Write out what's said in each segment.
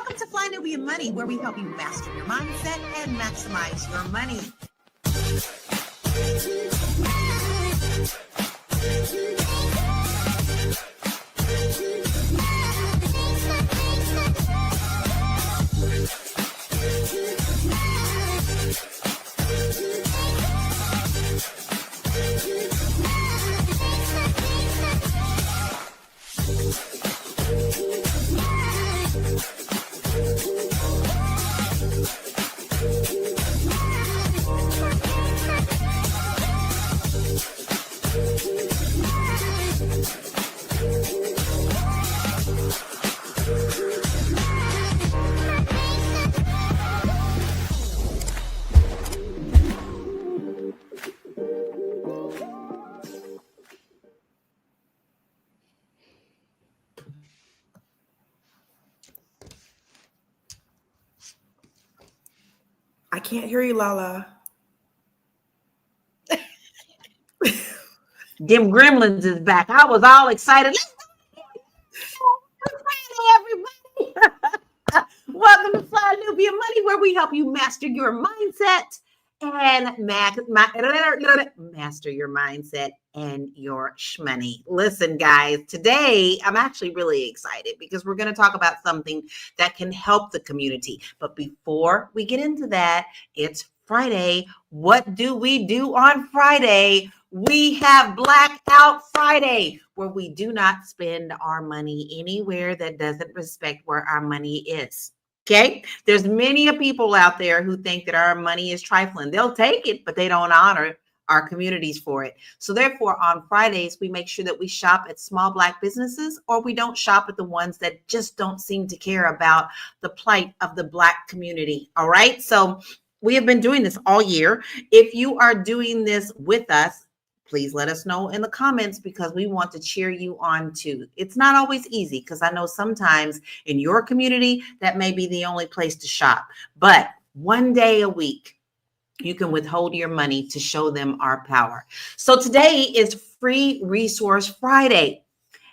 Welcome to Fly Nubian Money, where we help you master your mindset and maximize your money. I can't hear you, Lala. Them Gremlins is back. I was all excited. Let's do it. Friday, everybody. Welcome to Fly Nubian Money, where we help you master your mindset and master your mindset and your shmoney. Listen, guys, today I'm actually really excited because we're going to talk about something that can help the community. But before we get into that, it's Friday. What do we do on Friday? We have Blackout Friday, where we do not spend our money anywhere that doesn't respect where our money is. Okay, there's many people out there who think that our money is trifling. They'll take it, but they don't honor our communities for it. So therefore, on Fridays, we make sure that we shop at small Black businesses, or we don't shop at the ones that just don't seem to care about the plight of the Black community. All right. So we have been doing this all year. If you are doing this with us, please let us know in the comments, because we want to cheer you on too. It's not always easy, because I know sometimes in your community that may be the only place to shop. But one day a week, you can withhold your money to show them our power. So today is Free Resource Friday,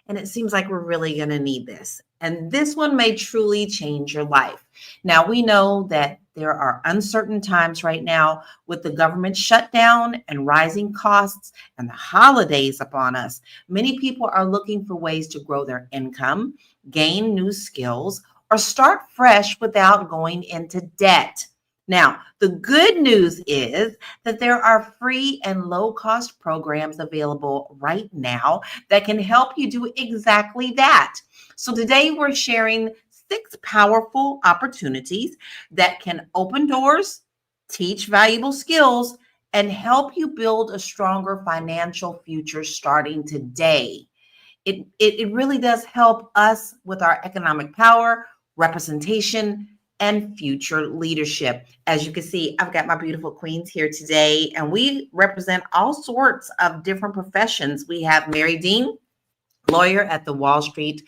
and it seems like we're really going to need this. And this one may truly change your life. Now, we know that there are uncertain times right now with the government shutdown and rising costs and the holidays upon us. Many people are looking for ways to grow their income, gain new skills, or start fresh without going into debt. Now, the good news is that there are free and low-cost programs available right now that can help you do exactly that. So today we're sharing 6 powerful opportunities that can open doors, teach valuable skills, and help you build a stronger financial future starting today. It really does help us with our economic power, representation, and future leadership. As you can see, I've got my beautiful queens here today, and we represent all sorts of different professions. We have Mary Dean, lawyer at the Wall Street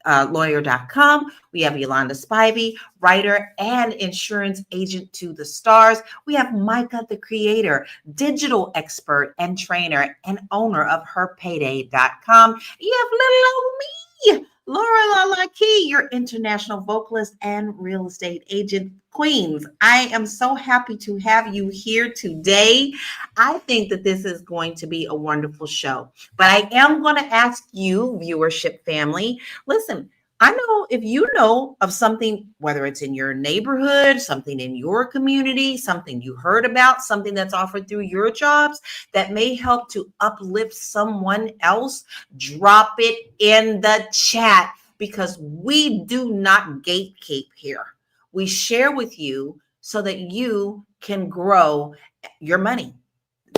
lawyer.com. We have Yolanda Spivey, writer and insurance agent to the stars. We have Micah, the creator, digital expert and trainer and owner of herpayday.com. You have little old me, Laura Lalaki, your international vocalist and real estate agent. Queens, I am so happy to have you here today. I think that this is going to be a wonderful show, but I am going to ask you, viewership family, listen, I know if you know of something, whether it's in your neighborhood, something in your community, something you heard about, something that's offered through your jobs that may help to uplift someone else, drop it in the chat, because we do not gatekeep here. We share with you so that you can grow your money.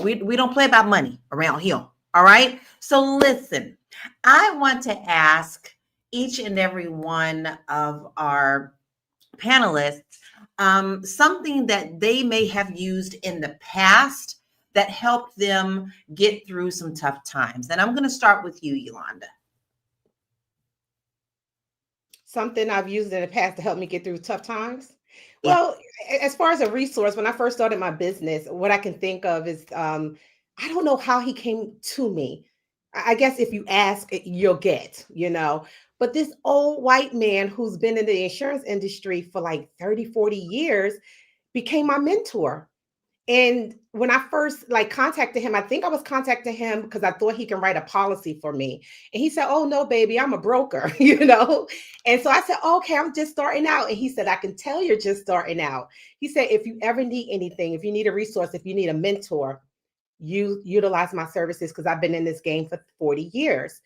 We don't play about money around here. All right. So listen, I want to ask each and every one of our panelists something that they may have used in the past that helped them get through some tough times. And I'm going to start with you, Yolanda. Something I've used in the past to help me get through tough times. Yeah. Well, as far as a resource, when I first started my business, what I can think of is, I don't know how he came to me. I guess if you ask, you'll get, But this old white man who's been in the insurance industry for like 30, 40 years became my mentor. And when I first like contacted him, I think I was contacting him because I thought he can write a policy for me. And he said, "Oh no, baby, I'm a broker," you know? And so I said, "Okay, I'm just starting out." And he said, "I can tell you're just starting out." He said, "If you ever need anything, if you need a resource, if you need a mentor, you utilize my services because I've been in this game for 40 years."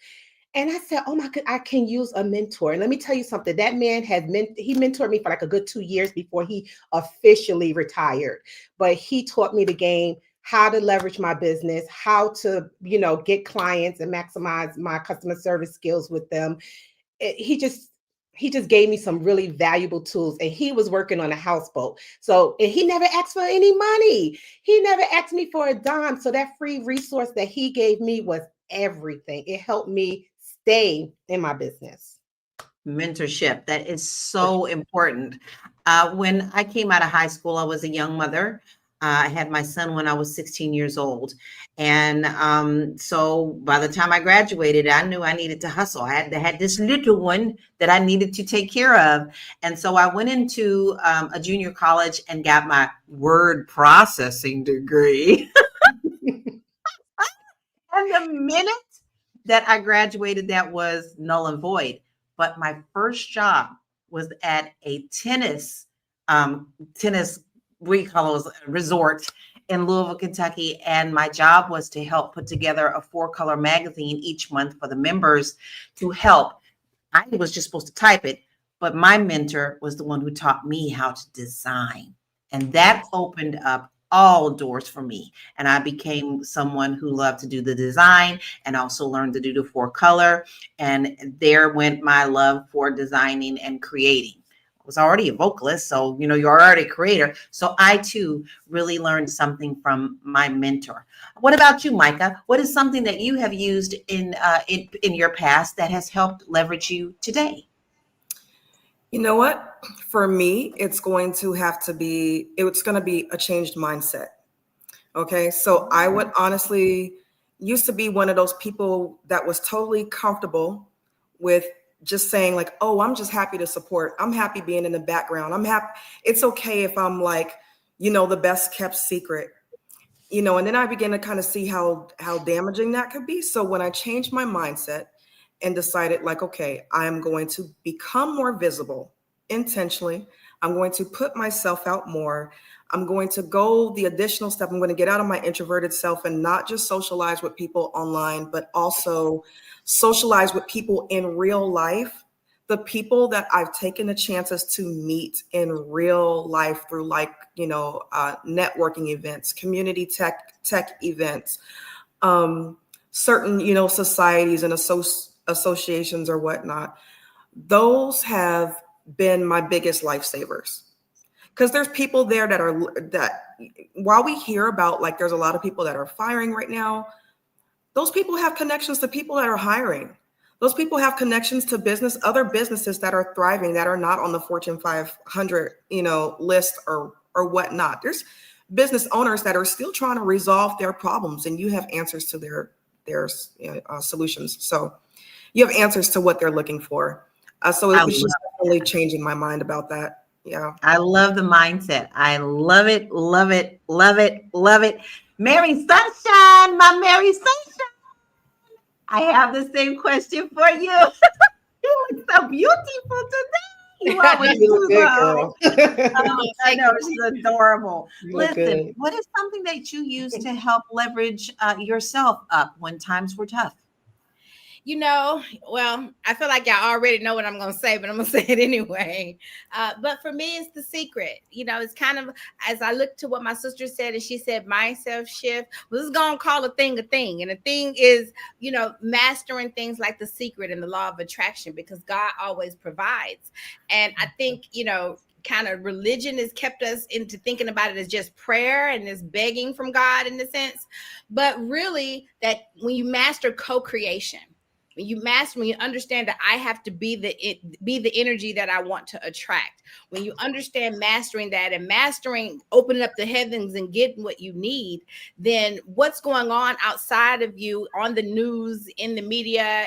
And I said, "Oh my God, I can use a mentor." And let me tell you something. That man he mentored me for like a good 2 years before he officially retired. But he taught me the game, how to leverage my business, how to, get clients and maximize my customer service skills with them. He just gave me some really valuable tools, and he was working on a houseboat. So, and he never asked for any money. He never asked me for a dime. So that free resource that he gave me was everything. It helped me stay in my business. Mentorship, that is so important. When I came out of high school, I was a young mother. I had my son when I was 16 years old. And so by the time I graduated, I knew I needed to hustle. I had this little one that I needed to take care of. And so I went into a junior college and got my word processing degree. And the minute that I graduated, that was null and void. But my first job was at a tennis, we call it resort in Louisville, Kentucky. And my job was to help put together a 4-color magazine each month for the members to help. I was just supposed to type it, but my mentor was the one who taught me how to design. And that opened up all doors for me. And I became someone who loved to do the design and also learned to do the 4-color. And there went my love for designing and creating. I was already a vocalist, so you're already a creator. So I too really learned something from my mentor. What about you, Micah? What is something that you have used in your past that has helped leverage you today? You know what? For me, it's going to be a changed mindset. Okay. So I would honestly used to be one of those people that was totally comfortable with just saying like, "Oh, I'm just happy to support. I'm happy being in the background. I'm happy. It's okay if I'm like, the best kept secret." And then I began to kind of see how damaging that could be. So when I changed my mindset and decided like, okay, I'm going to become more visible intentionally. I'm going to put myself out more. I'm going to go the additional step. I'm going to get out of my introverted self and not just socialize with people online, but also socialize with people in real life. The people that I've taken the chances to meet in real life through networking events, community tech events, certain, societies and associations or whatnot. Those have been my biggest lifesavers. Because there's people there that while we hear about like there's a lot of people that are firing right now, those people have connections to people that are hiring. Those people have connections to other businesses that are thriving, that are not on the Fortune 500, list or whatnot. There's business owners that are still trying to resolve their problems, and you have answers to their solutions. So you have answers to what they're looking for. So it was just really changing my mind about that. Yeah. I love the mindset. I love it, love it, love it, love it. Mary Sunshine, my Mary Sunshine. I have the same question for you. You look so beautiful today. You always You look do, good, though. girl. I know, she's adorable. You look Listen, good. what is something that you use to help leverage yourself up when times were tough? Well, I feel like y'all already know what I'm going to say, but I'm going to say it anyway. But for me, it's the secret. It's kind of, as I look to what my sister said, and she said, mindset shift, well, this is going to call a thing a thing. And the thing is, mastering things like the secret and the law of attraction, because God always provides. And I think, kind of religion has kept us into thinking about it as just prayer and this begging from God in a sense. But really, that when you master co-creation, When you master, when you understand that I have to be the energy that I want to attract. When you understand mastering that and mastering opening up the heavens and getting what you need, then what's going on outside of you on the news, in the media,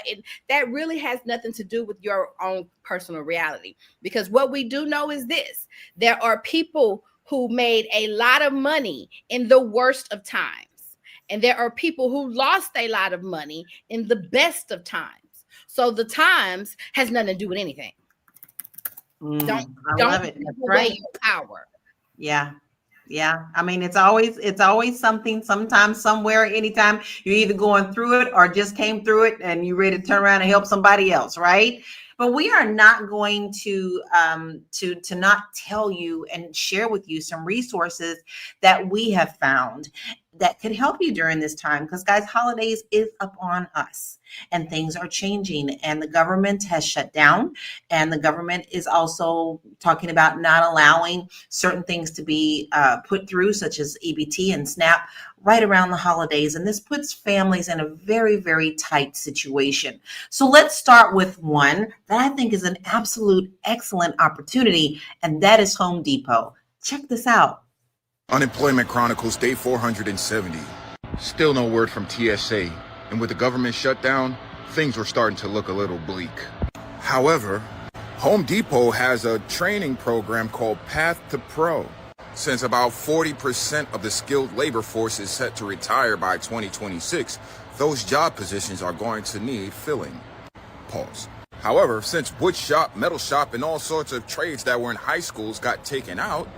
that really has nothing to do with your own personal reality. Because what we do know is this: there are people who made a lot of money in the worst of times. And there are people who lost a lot of money in the best of times. So the times has nothing to do with anything. I love it. Take That's away right. your power. Yeah. Yeah. I mean, it's always something, sometimes, somewhere, anytime you're either going through it or just came through it and you're ready to turn around and help somebody else, right? But we are not going to not tell you and share with you some resources that we have found that could help you during this time. Because guys, holidays is upon us and things are changing and the government has shut down, and the government is also talking about not allowing certain things to be put through, such as EBT and SNAP, right around the holidays. And this puts families in a very, very tight situation. So let's start with one that I think is an absolute excellent opportunity, and that is Home Depot. Check this out. Unemployment Chronicles Day 470. Still no word from TSA, and with the government shutdown, things were starting to look a little bleak. However, Home Depot has a training program called Path to Pro. Since about 40% of the skilled labor force is set to retire by 2026, those job positions are going to need filling. Pause. However, since wood shop, metal shop, and all sorts of trades that were in high schools got taken out,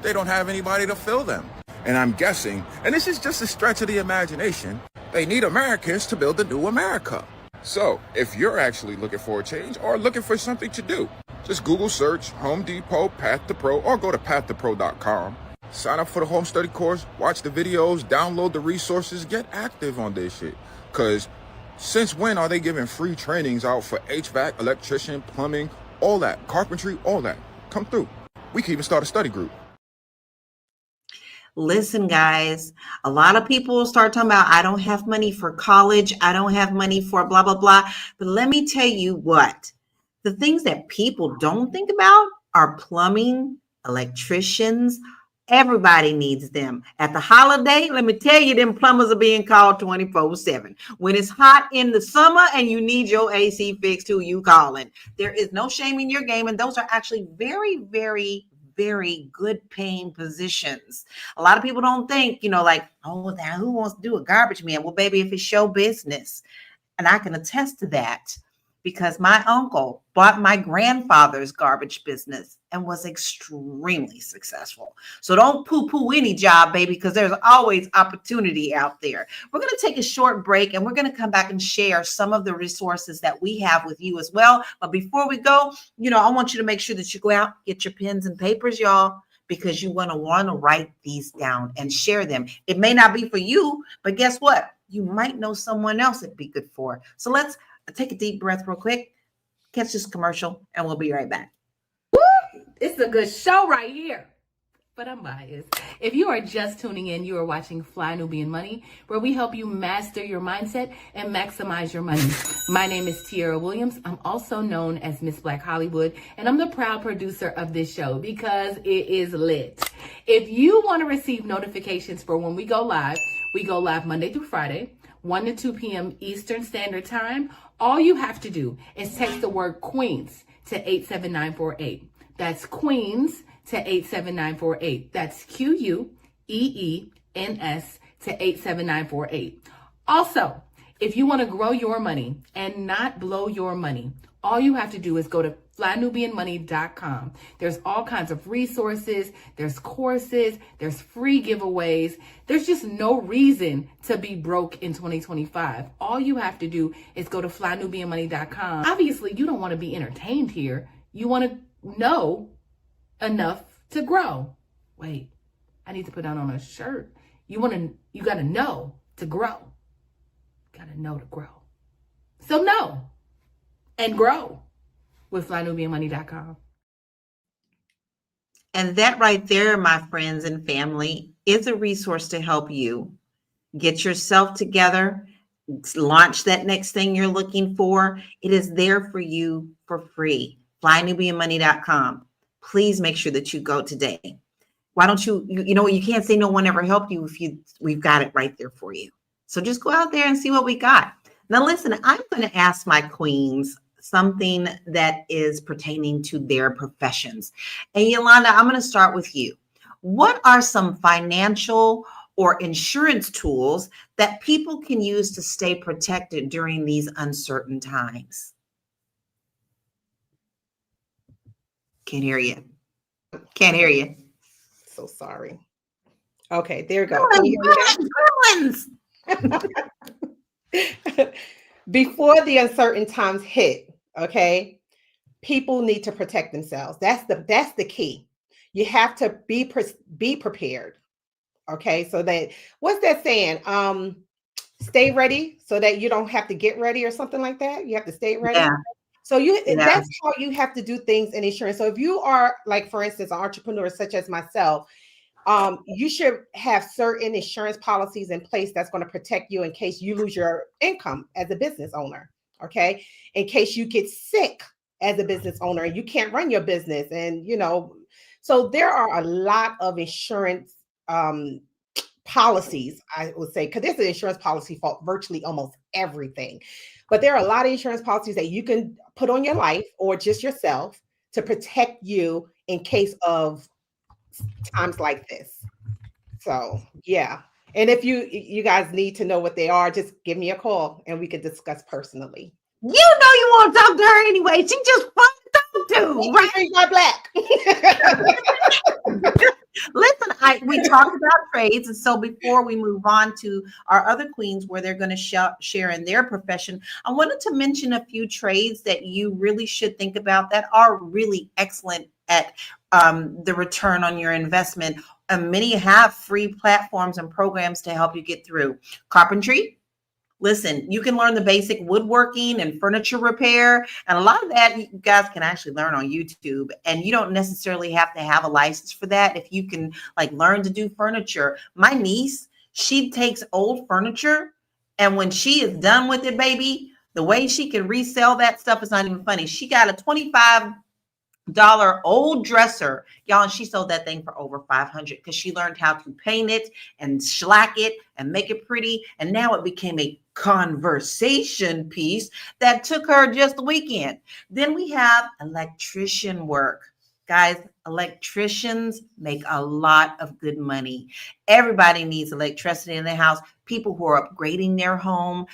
they don't have anybody to fill them. And I'm guessing, and this is just a stretch of the imagination, they need Americans to build a new America. So if you're actually looking for a change or looking for something to do, just Google search Home Depot Path to Pro or go to pathtopro.com. Sign up for the home study course, watch the videos, download the resources, get active on this shit. Because since when are they giving free trainings out for HVAC, electrician, plumbing, all that, carpentry, all that? Come through. We can even start a study group. Listen, guys, a lot of people start talking about, I don't have money for college. I don't have money for blah, blah, blah. But let me tell you what, the things that people don't think about are plumbing, electricians. Everybody needs them. At the holiday, let me tell you, them plumbers are being called 24/7. When it's hot in the summer and you need your AC fixed, who you calling? There is no shame in your game. And those are actually very, very, very good paying positions. A lot of people don't think, like, oh, now who wants to do a garbage man? Well, baby, if it's show business. And I can attest to that because my uncle bought my grandfather's garbage business and was extremely successful. So don't poo-poo any job, baby, because there's always opportunity out there. We're going to take a short break and we're going to come back and share some of the resources that we have with you as well. But before we go, I want you to make sure that you go out, get your pens and papers, y'all, because you want to write these down and share them. It may not be for you, but guess what? You might know someone else it'd be good for. So let's take a deep breath real quick, catch this commercial, and we'll be right back. It's a good show right here. But I'm biased. If you are just tuning in, you are watching Fly Nubian Money, where we help you master your mindset and maximize your money. My name is Tiara Williams. I'm also known as Miss Black Hollywood, and I'm the proud producer of this show because it is lit. If you want to receive notifications for when we go live Monday through Friday, 1 to 2 p.m. Eastern Standard Time. All you have to do is text the word Queens to 87948. That's Queens to 87948. That's QUEENS to 87948. Also, if you want to grow your money and not blow your money, all you have to do is go to flynubianmoney.com. There's all kinds of resources, there's courses, there's free giveaways. There's just no reason to be broke in 2025. All you have to do is go to flynubianmoney.com. Obviously, you don't want to be entertained here. You want to know enough to grow. Wait, I need to put that on a shirt. You got to know to grow. Got to know to grow. So know and grow with flynubianmoney.com. And that right there, my friends and family, is a resource to help you get yourself together launch that next thing you're looking for, it is there for you for free. FlyNubianMoney.com. Please make sure that you go today. Why don't you know, you can't say no one ever helped you if we've got it right there for you. So just go out there and see what we got. Now, listen, I'm going to ask my queens something that is pertaining to their professions. And Yolanda, I'm going to start with you. What are some financial or insurance tools that people can use to stay protected during these uncertain times? Can't hear you. Can't hear you. So sorry. Okay, there you go. Can you hear me now? Before the uncertain times hit, okay, people need to protect themselves. That's the key. You have to be prepared. Okay, so that, what's that saying? Stay ready so that you don't have to get ready or something like that. You have to stay ready. Yeah. So that's how you have to do things in insurance. So if you are, like, for instance, an entrepreneur such as myself, you should have certain insurance policies in place that's going to protect you in case you lose your income as a business owner. Okay. In case you get sick as a business owner and you can't run your business. And, so there are a lot of insurance policies, I would say, because there's an insurance policy for virtually almost everything. But there are a lot of insurance policies that you can put on your life or just yourself to protect you in case of times like this. So yeah. And if you guys need to know what they are, just give me a call and we can discuss personally. You know you want to talk to her anyway. She just fun to talk to, right? You are black. Listen, we talked about trades, and so before we move on to our other queens where they're going to share in their profession, I wanted to mention a few trades that you really should think about that are really excellent at the return on your investment. And many have free platforms and programs to help you get through. Carpentry. Listen, you can learn the basic woodworking and furniture repair. And a lot of that you guys can actually learn on YouTube. And you don't necessarily have to have a license for that. If you can learn to do furniture. My niece, she takes old furniture. And when she is done with it, baby, the way she can resell that stuff is not even funny. She got a $25 old dresser, y'all, and she sold that thing for over $500 because she learned how to paint it and shellac it and make it pretty. And now it became a conversation piece that took her just a weekend. Then we have electrician work. Guys, electricians make a lot of good money. Everybody needs electricity in their house. People who are upgrading their home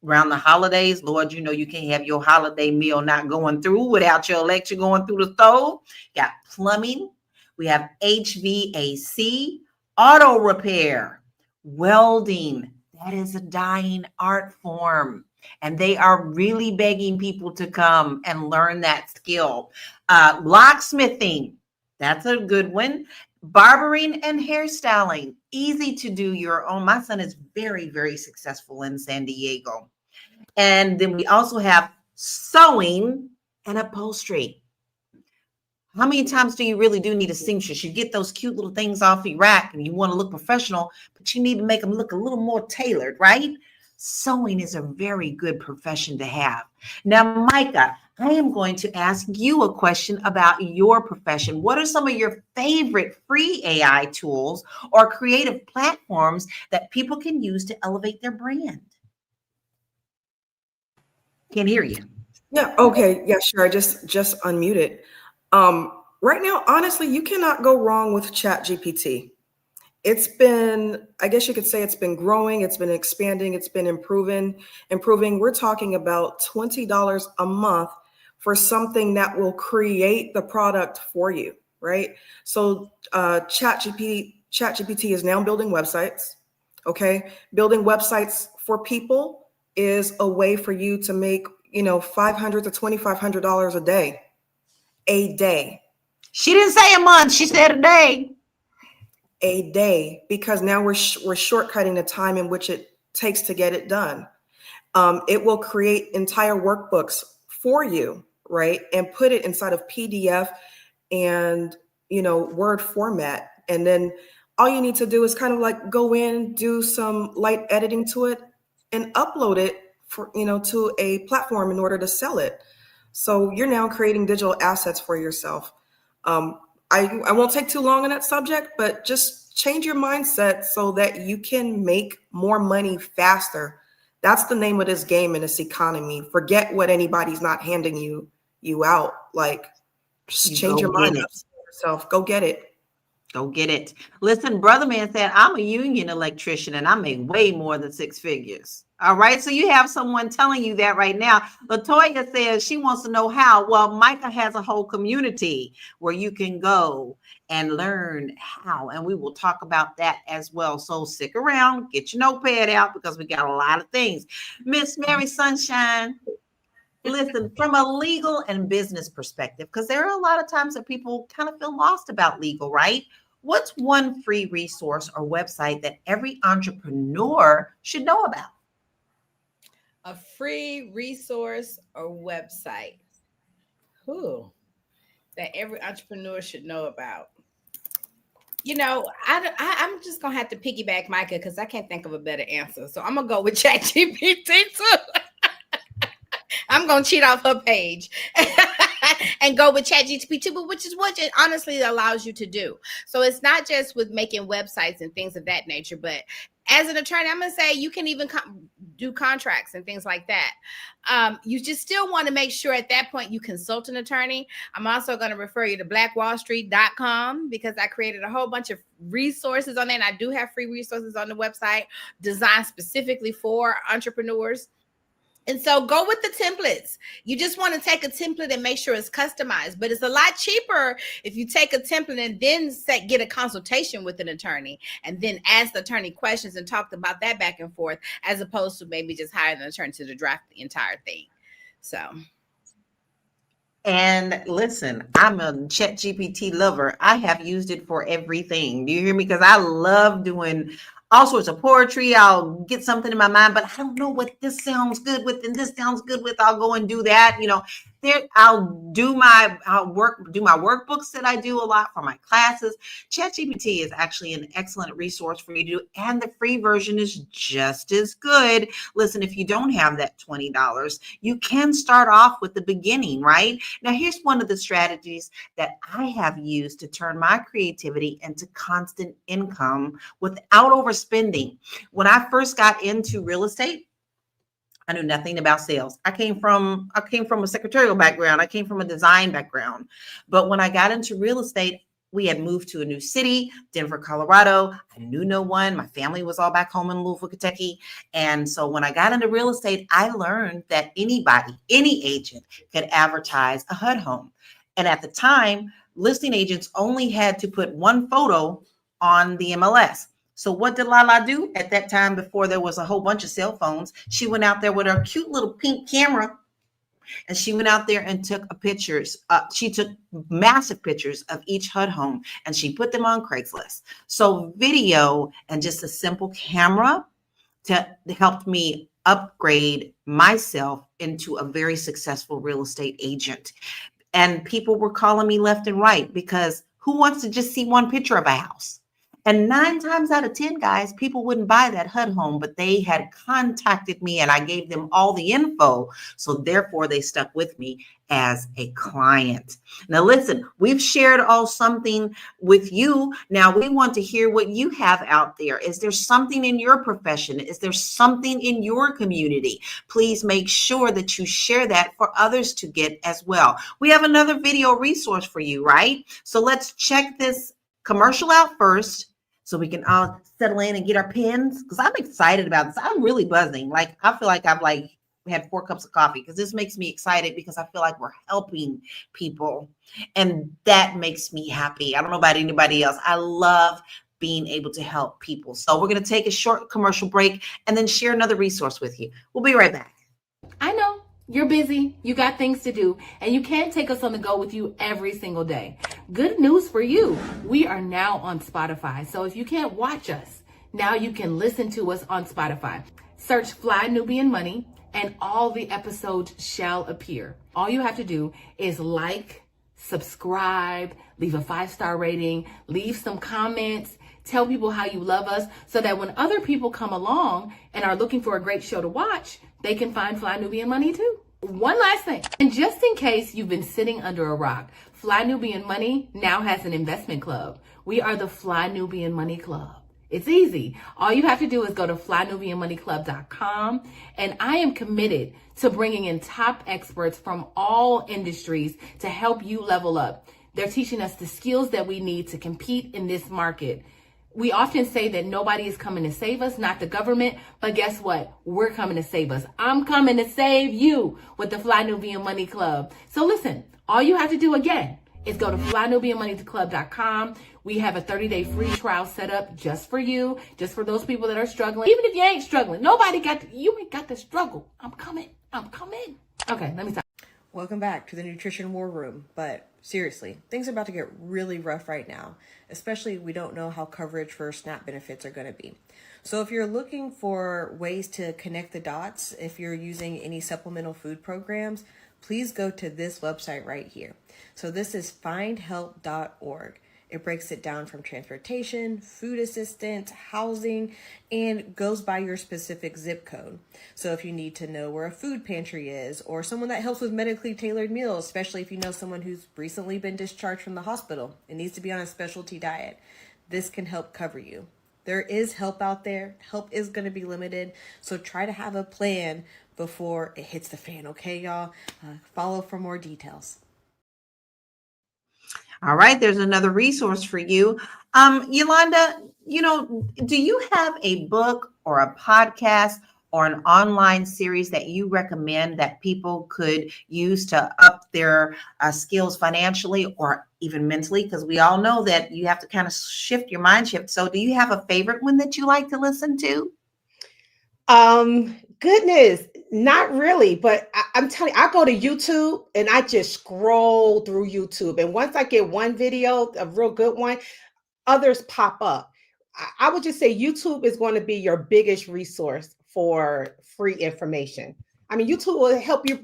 around the holidays, Lord, you can't have your holiday meal not going through without your electric going through the stove. Got plumbing. We have HVAC, auto repair, welding. That is a dying art form. And they are really begging people to come and learn that skill. Locksmithing. That's a good one. Barbering and hairstyling. Easy to do your own. My son is very, very successful in San Diego. And then we also have sewing and upholstery. How many times do you really need a seamstress? You get those cute little things off your rack and you want to look professional, but you need to make them look a little more tailored, right? Sewing is a very good profession to have. Now, Micah, I am going to ask you a question about your profession. What are some of your favorite free AI tools or creative platforms that people can use to elevate their brand? Can't hear you. Yeah. Okay. Yeah, sure. I just unmuted. Right now, honestly, you cannot go wrong with ChatGPT. It's been, I guess you could say it's been growing, it's been expanding, it's been improving. We're talking about $20 a month for something that will create the product for you, right? So ChatGPT is now building websites, okay? Building websites for people is a way for you to make, $500 to $2,500 a day. She didn't say a month, she said a day. A day, because now we're shortcutting the time in which it takes to get it done. It will create entire workbooks for you, right? And put it inside of PDF and, Word format. And then all you need to do is kind of go in, do some light editing to it, and upload it for, to a platform in order to sell it. So you're now creating digital assets for yourself. I won't take too long on that subject, but just change your mindset so that you can make more money faster. That's the name of this game in this economy. Forget what anybody's not handing you out. Like, just change your mind up yourself. Go get it. Go get it. Listen, brother man said, I'm a union electrician and I make way more than 6 figures. All right. So you have someone telling you that right now. Latoya says she wants to know how. Well, Micah has a whole community where you can go and learn how. And we will talk about that as well. So stick around, get your notepad out because we got a lot of things. Miss Mary Sunshine. Listen, from a legal and business perspective, because there are a lot of times that people kind of feel lost about legal, right? What's one free resource or website that every entrepreneur should know about? A free resource or website that every entrepreneur should know about. I'm just going to have to piggyback Micah because I can't think of a better answer. So I'm going to go with ChatGPT too. I'm going to cheat off her page and go with ChatGPT, but which is what it honestly allows you to do. So it's not just with making websites and things of that nature, but as an attorney, I'm going to say you can even do contracts and things like that. You just still want to make sure at that point you consult an attorney. I'm also going to refer you to blackwallstreet.com because I created a whole bunch of resources on there. And I do have free resources on the website designed specifically for entrepreneurs. And so go with the templates. You just want to take a template and make sure it's customized, but it's a lot cheaper if you take a template and then get a consultation with an attorney and then ask the attorney questions and talk about that back and forth, as opposed to maybe just hiring an attorney to draft the entire thing. So. And listen, I'm a ChatGPT lover. I have used it for everything. Do you hear me? Because I love doing all sorts of poetry. I'll get something in my mind, but I don't know what this sounds good with and this sounds good with. I'll go and do that. I'll do my workbooks that I do a lot for my classes. ChatGPT is actually an excellent resource for you to do, and the free version is just as good. Listen, if you don't have that $20, you can start off with the beginning, right? Now, here's one of the strategies that I have used to turn my creativity into constant income without overspending. When I first got into real estate, I knew nothing about sales. I came from a secretarial background. I came from a design background. But when I got into real estate, we had moved to a new city, Denver, Colorado. I knew no one. My family was all back home in Louisville, Kentucky. And so when I got into real estate, I learned that any agent could advertise a HUD home. And at the time, listing agents only had to put one photo on the MLS. So what did Lala do at that time before there was a whole bunch of cell phones? She went out there with her cute little pink camera and she went out there and took pictures. She took massive pictures of each HUD home and she put them on Craigslist. So video and just a simple camera helped me upgrade myself into a very successful real estate agent. And people were calling me left and right because who wants to just see one picture of a house? And 9 times out of 10, guys, people wouldn't buy that HUD home, but they had contacted me and I gave them all the info. So therefore, they stuck with me as a client. Now, listen, we've shared all something with you. Now we want to hear what you have out there. Is there something in your profession? Is there something in your community? Please make sure that you share that for others to get as well. We have another video resource for you, right? So let's check this commercial out first, so we can all settle in and get our pens, because I'm excited about this. I'm really buzzing. Like, I feel like I've had 4 cups of coffee because this makes me excited because I feel like we're helping people. And that makes me happy. I don't know about anybody else. I love being able to help people. So we're going to take a short commercial break and then share another resource with you. We'll be right back. I know. You're busy, you got things to do, and you can't take us on the go with you every single day. Good news for you. We are now on Spotify. So if you can't watch us, now you can listen to us on Spotify. Search Fly Nubian Money and all the episodes shall appear. All you have to do is like, subscribe, leave a 5-star rating, leave some comments. Tell people how you love us so that when other people come along and are looking for a great show to watch, they can find Fly Nubian Money too. One last thing, and just in case you've been sitting under a rock, Fly Nubian Money now has an investment club. We are the Fly Nubian Money Club. It's easy. All you have to do is go to flynubianmoneyclub.com, and I am committed to bringing in top experts from all industries to help you level up. They're teaching us the skills that we need to compete in this market. We often say that nobody is coming to save us, not the government, but guess what? We're coming to save us. I'm coming to save you with the Fly Nubian Money Club. So listen, all you have to do again is go to flynubianmoneyclub.com. We have a 30-day free trial set up just for you, just for those people that are struggling. Even if you ain't struggling, you ain't got to struggle. I'm coming. Okay, let me stop. Welcome back to the Nutrition War Room. But seriously, things are about to get really rough right now, especially we don't know how coverage for SNAP benefits are going to be. So if you're looking for ways to connect the dots, if you're using any supplemental food programs, please go to this website right here. So this is findhelp.org. It breaks it down from transportation, food assistance, housing, and goes by your specific zip code. So if you need to know where a food pantry is, or someone that helps with medically tailored meals, especially if you know someone who's recently been discharged from the hospital and needs to be on a specialty diet, this can help cover you. There is help out there. Help is going to be limited. So try to have a plan before it hits the fan, okay, y'all? Follow for more details. All right, there's another resource for you. Yolanda, do you have a book or a podcast or an online series that you recommend that people could use to up their skills financially or even mentally? Because we all know that you have to kind of shift your mind shift. So do you have a favorite one that you like to listen to? Goodness, not really, but I'm telling you, I go to YouTube and I just scroll through YouTube. And once I get one video, a real good one, others pop up. I would just say YouTube is going to be your biggest resource for free information. I mean, YouTube will help you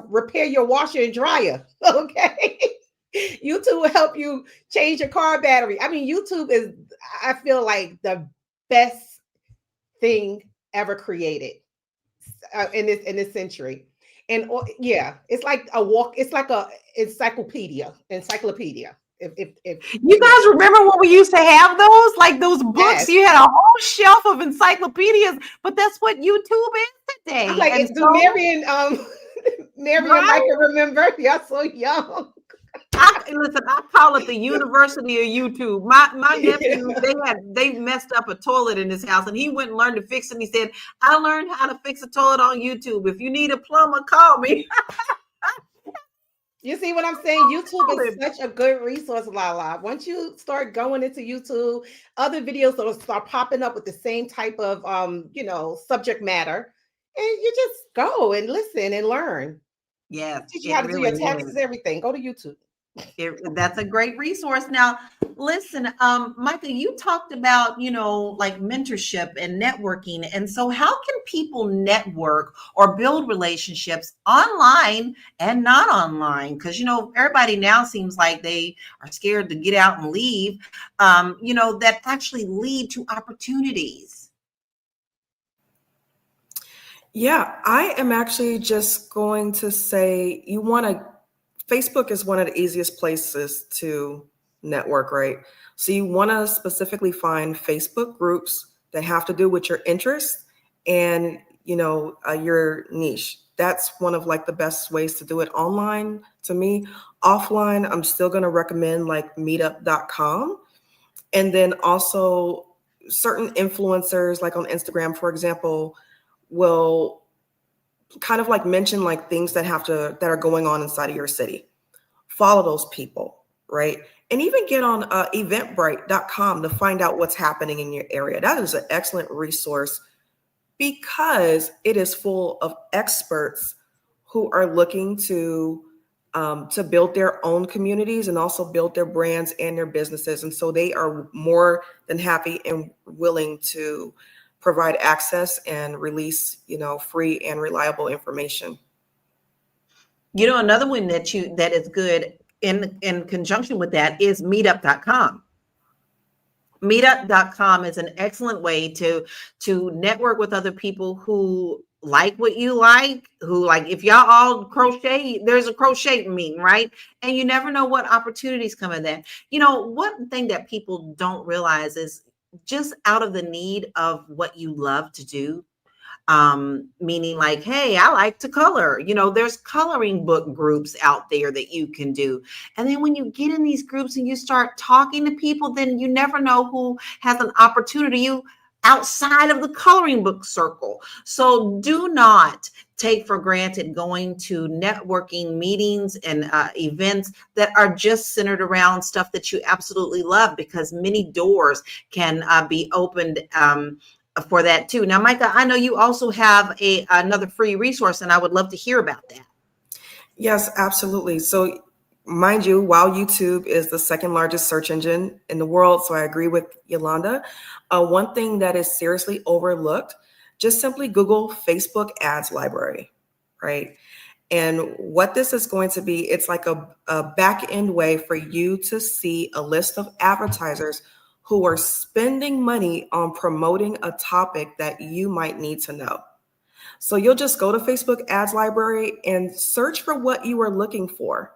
repair your washer and dryer. Okay. YouTube will help you change your car battery. I mean, YouTube is, I feel like, the best thing ever created in this century. And yeah, it's like a walk. It's like a encyclopedia. If you guys remember when we used to have those, like those books, yes. You had a whole shelf of encyclopedias, but that's what YouTube is today. I'm like, and it's so, Marion, right? I can remember. You're so young. Listen, I call it the University of YouTube. My nephew, they messed up a toilet in his house, and he went and learned to fix it. And he said, "I learned how to fix a toilet on YouTube. If you need a plumber, call me." You see what I'm saying? YouTube is such a good resource, Lala. Once you start going into YouTube, other videos will start popping up with the same type of subject matter, and you just go and listen and learn. Yeah, teach you how to do your taxes, everything. Go to YouTube. That's a great resource. Now, listen, Micah, you talked about, like mentorship and networking. And so how can people network or build relationships online and not online? Because, everybody now seems like they are scared to get out and leave, that actually lead to opportunities. Yeah, I am actually just going to say Facebook is one of the easiest places to network, right? So you want to specifically find Facebook groups that have to do with your interests and, your niche. That's one of like the best ways to do it online to me. Offline, I'm still going to recommend like meetup.com. And then also certain influencers like on Instagram, for example, will kind of like mention like things that are going on inside of your city. Follow those people, right? And even get on eventbrite.com to find out what's happening in your area. That is an excellent resource because it is full of experts who are looking to build their own communities and also build their brands and their businesses. And so they are more than happy and willing to provide access and release, free and reliable information. Another one that is good in conjunction with that is meetup.com. Meetup.com is an excellent way to network with other people who like what you like, who like, if y'all all crochet, there's a crochet meeting, right? And you never know what opportunities come in that. You know, one thing that people don't realize is just out of the need of what you love to do, meaning like, hey, I like to color, you know, there's coloring book groups out there that you can do. And then when you get in these groups and you start talking to people, then you never know who has an opportunity you outside of the coloring book circle. So do not take for granted going to networking meetings and events that are just centered around stuff that you absolutely love, because many doors can be opened for that too. Now, Micah, I know you also have another free resource, and I would love to hear about that. Yes, absolutely. So, mind you, while YouTube is the second largest search engine in the world, so I agree with Yolanda, one thing that is seriously overlooked, just simply Google Facebook ads library, right? And what this is going to be, it's like a back end way for you to see a list of advertisers who are spending money on promoting a topic that you might need to know. So you'll just go to Facebook ads library and search for what you are looking for.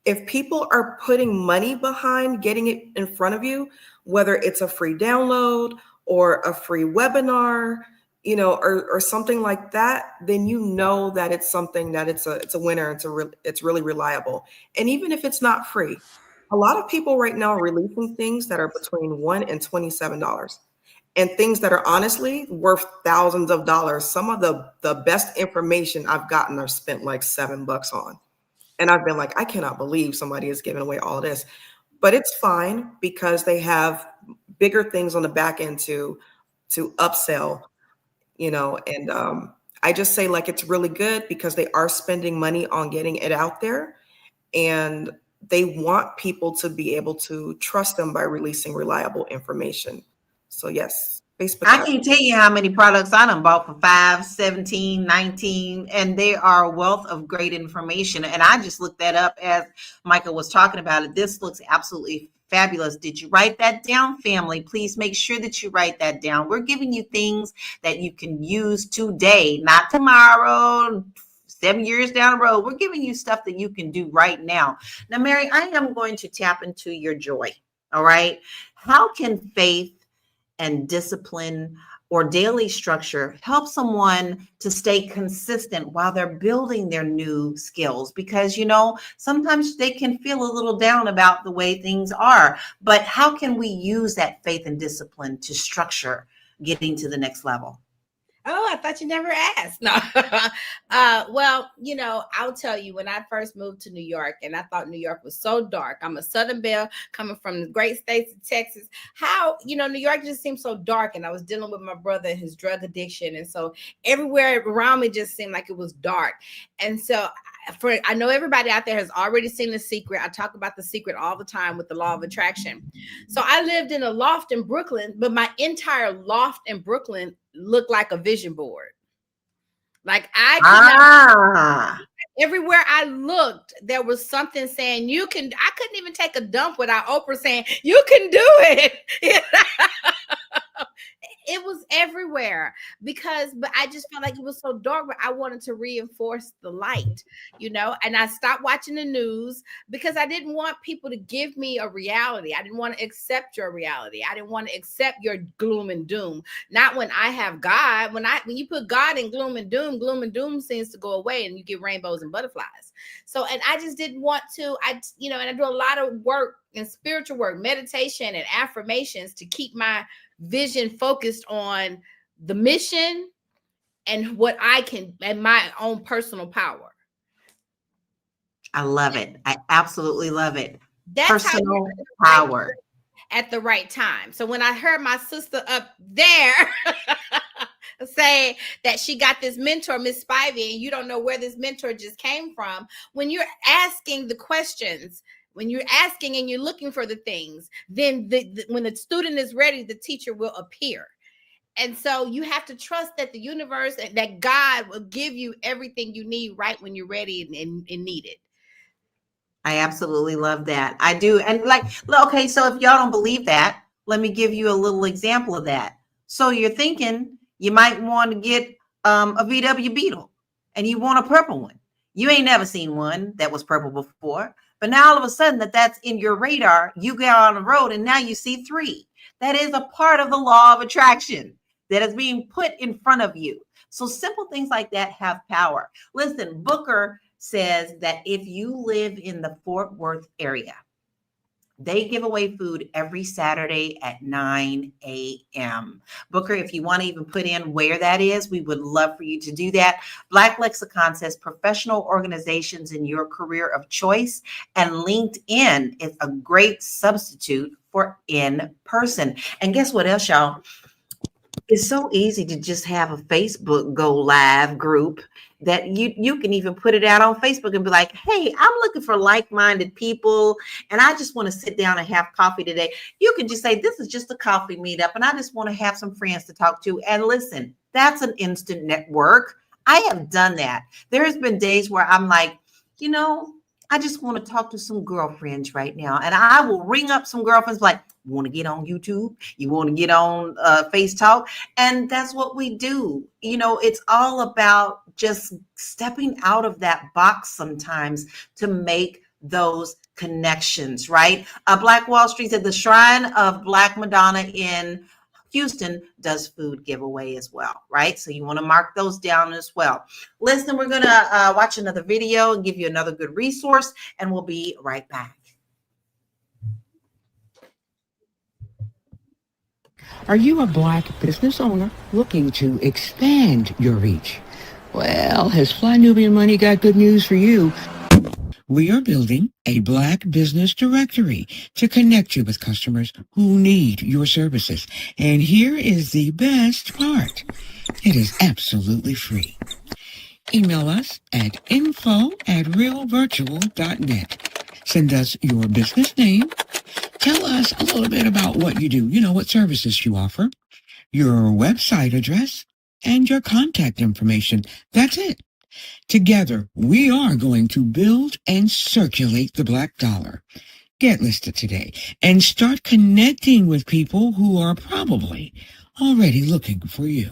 If people are putting money behind getting it in front of you, whether it's a free download or a free webinar, you know, or something like that, then you know that it's something that it's a winner. It's really reliable. And even if it's not free, a lot of people right now are releasing things that are between $1 and $27, and things that are honestly worth thousands of dollars. Some of the best information I've gotten are spent like $7 on. And I've been like, I cannot believe somebody is giving away all this. But it's fine because they have bigger things on the back end to upsell, you know. And I just say, like, it's really good because they are spending money on getting it out there, and they want people to be able to trust them by releasing reliable information. So yes, Facebook I ads. can't tell you how many products I done bought for 5, 17, 19, and they are a wealth of great information. And I just looked that up as Michael was talking about it. This looks absolutely fabulous. Did you write that down, family? Please make sure that you write that down. We're giving you things that you can use today, not tomorrow, 7 years down the road. We're giving you stuff that you can do right now. Now, Mary, I am going to tap into your joy. All right. How can faith and discipline or daily structure help someone to stay consistent while they're building their new skills? Because, you know, sometimes they can feel a little down about the way things are, but how can we use that faith and discipline to structure getting to the next level? Oh, I thought you never asked. No. Well, you know, I'll tell you, when I first moved to New York, and I thought New York was so dark. I'm a Southern Belle coming from the great states of Texas. How, you know, New York just seemed so dark, and I was dealing with my brother and his drug addiction. And so everywhere around me just seemed like it was dark. And so I know everybody out there has already seen The Secret. I talk about The Secret all the time with the law of attraction. So I lived in a loft in Brooklyn, but my entire loft in Brooklyn looked like a vision board. Like everywhere I looked, there was something saying I couldn't even take a dump without Oprah saying, you can do it. It was everywhere but I just felt like it was so dark, but I wanted to reinforce the light, you know, and I stopped watching the news because I didn't want people to give me a reality. I didn't want to accept your reality. I didn't want to accept your gloom and doom. Not when I have God. When you put God in gloom and doom seems to go away and you get rainbows and butterflies. So, and I just didn't want to, and I do a lot of work and spiritual work, meditation and affirmations to keep my vision focused on the mission and what I can and my own personal power. I love it. I absolutely love it. That's personal power at the right time. So when I heard my sister up there say that she got this mentor, Miss Spivey, and you don't know where this mentor just came from, when you're asking the questions, when you're asking and you're looking for the things, then when the student is ready, the teacher will appear. And so you have to trust that the universe and that God will give you everything you need right when you're ready and need it. I absolutely love that. I do. And like, okay, so if y'all don't believe that, Let me give you a little example of that. So you're thinking you might want to get a VW Beetle, and you want a purple one. You ain't never seen one that was purple before, but now all of a sudden that's in your radar. You get on the road and now you see three. That is a part of the law of attraction that is being put in front of you. So simple things like that have power. Listen, Booker says that if you live in the Fort Worth area, they give away food every Saturday at 9 a.m. Booker, if you want to even put in where that is, we would love for you to do that. Black Lexicon says professional organizations in your career of choice, and LinkedIn is a great substitute for in person. And guess what else, y'all? It's so easy to just have a Facebook go live group that you can even put it out on Facebook and be like, hey, I'm looking for like-minded people, and I just want to sit down and have coffee today. You can just say, this is just a coffee meetup, and I just want to have some friends to talk to. And listen, that's an instant network. I have done that. There has been days where I'm like, I just want to talk to some girlfriends right now. And I will ring up some girlfriends like, want to get on YouTube? You want to get on Face Talk? And that's what we do. It's all about just stepping out of that box sometimes to make those connections, right? Black Wall Street said the Shrine of Black Madonna in Houston does food giveaway as well, right? So you want to mark those down as well. Listen, we're going to watch another video and give you another good resource, and we'll be right back. Are you a Black business owner looking to expand your reach? Well, has Fly Nubian Money got good news for you? We are building a Black business directory to connect you with customers who need your services. And here is the best part. It is absolutely free. Email us at info@realvirtual.net. Send us your business name. Tell us a little bit about what you do, what services you offer, your website address, and your contact information. That's it. Together, we are going to build and circulate the Black dollar. Get listed today and start connecting with people who are probably already looking for you.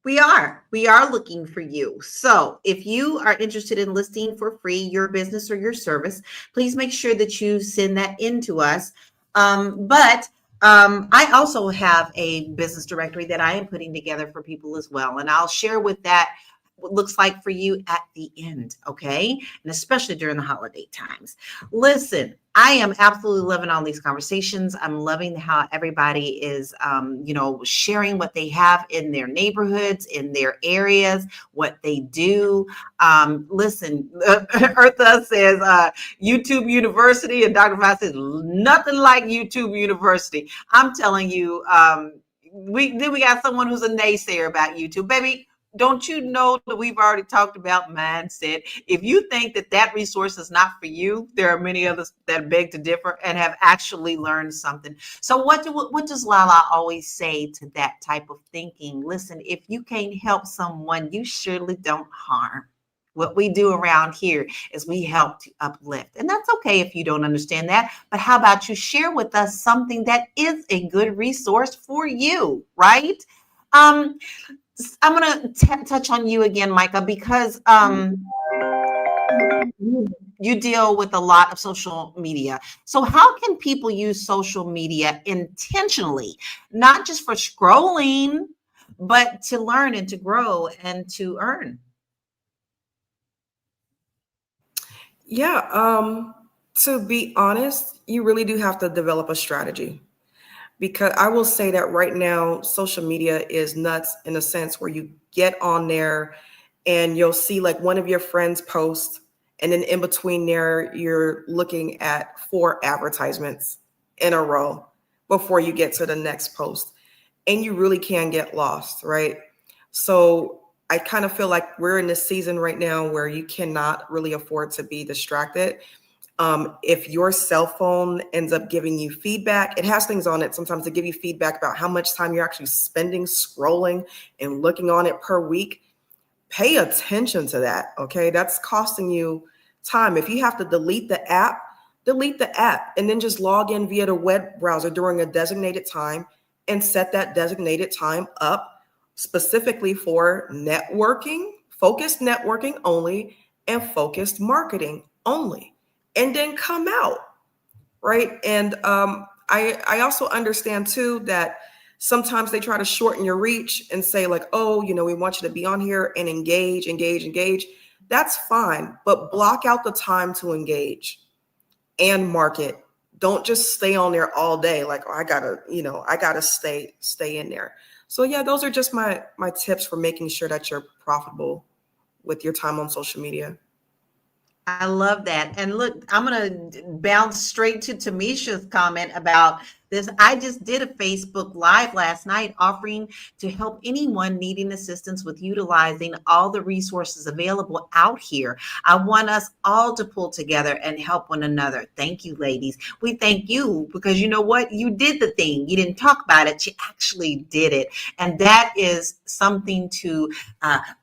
We are looking for you. So if you are interested in listing for free your business or your service, please make sure that you send that in to us. But I also have a business directory that I am putting together for people as well. And I'll share with that what looks like for you at the end, okay? And especially during the holiday times. Listen, I am absolutely loving all these conversations. I'm loving how everybody is, sharing what they have in their neighborhoods, in their areas, what they do. Listen, Eartha says YouTube University, and Dr. Voss says nothing like YouTube University. I'm telling you, we got someone who's a naysayer about YouTube, baby. Don't you know that we've already talked about mindset? If you think that resource is not for you, there are many others that beg to differ and have actually learned something. So what does Lala always say to that type of thinking? Listen, if you can't help someone, you surely don't harm. What we do around here is we help to uplift. And that's okay if you don't understand that. But how about you share with us something that is a good resource for you, right? I'm going to touch on you again, Micah, because you deal with a lot of social media. So how can people use social media intentionally, not just for scrolling, but to learn and to grow and to earn? Yeah, to be honest, you really do have to develop a strategy. Because I will say that right now, social media is nuts in a sense where you get on there and you'll see like one of your friends post, and then in between there, you're looking at 4 advertisements in a row before you get to the next post. And you really can get lost, right? So I kind of feel like we're in this season right now where you cannot really afford to be distracted. If your cell phone ends up giving you feedback, it has things on it sometimes to give you feedback about how much time you're actually spending scrolling and looking on it per week. Pay attention to that, okay? That's costing you time. If you have to delete the app delete the app and then just log in via the web browser during a designated time and set that designated time up specifically for networking, focused networking only, and focused marketing only, and then come out, right? And I also understand too that sometimes they try to shorten your reach and say like, oh, we want you to be on here and engage. That's fine, but block out the time to engage and market. Don't just stay on there all day. Like, oh, I gotta stay in there. So yeah, those are just my tips for making sure that you're profitable with your time on social media. I love that. And look, I'm going to bounce straight to Tamisha's comment about this. I just did a Facebook Live last night offering to help anyone needing assistance with utilizing all the resources available out here. I want us all to pull together and help one another. Thank you, ladies. We thank you because you know what? You did the thing. You didn't talk about it. You actually did it. And that is something to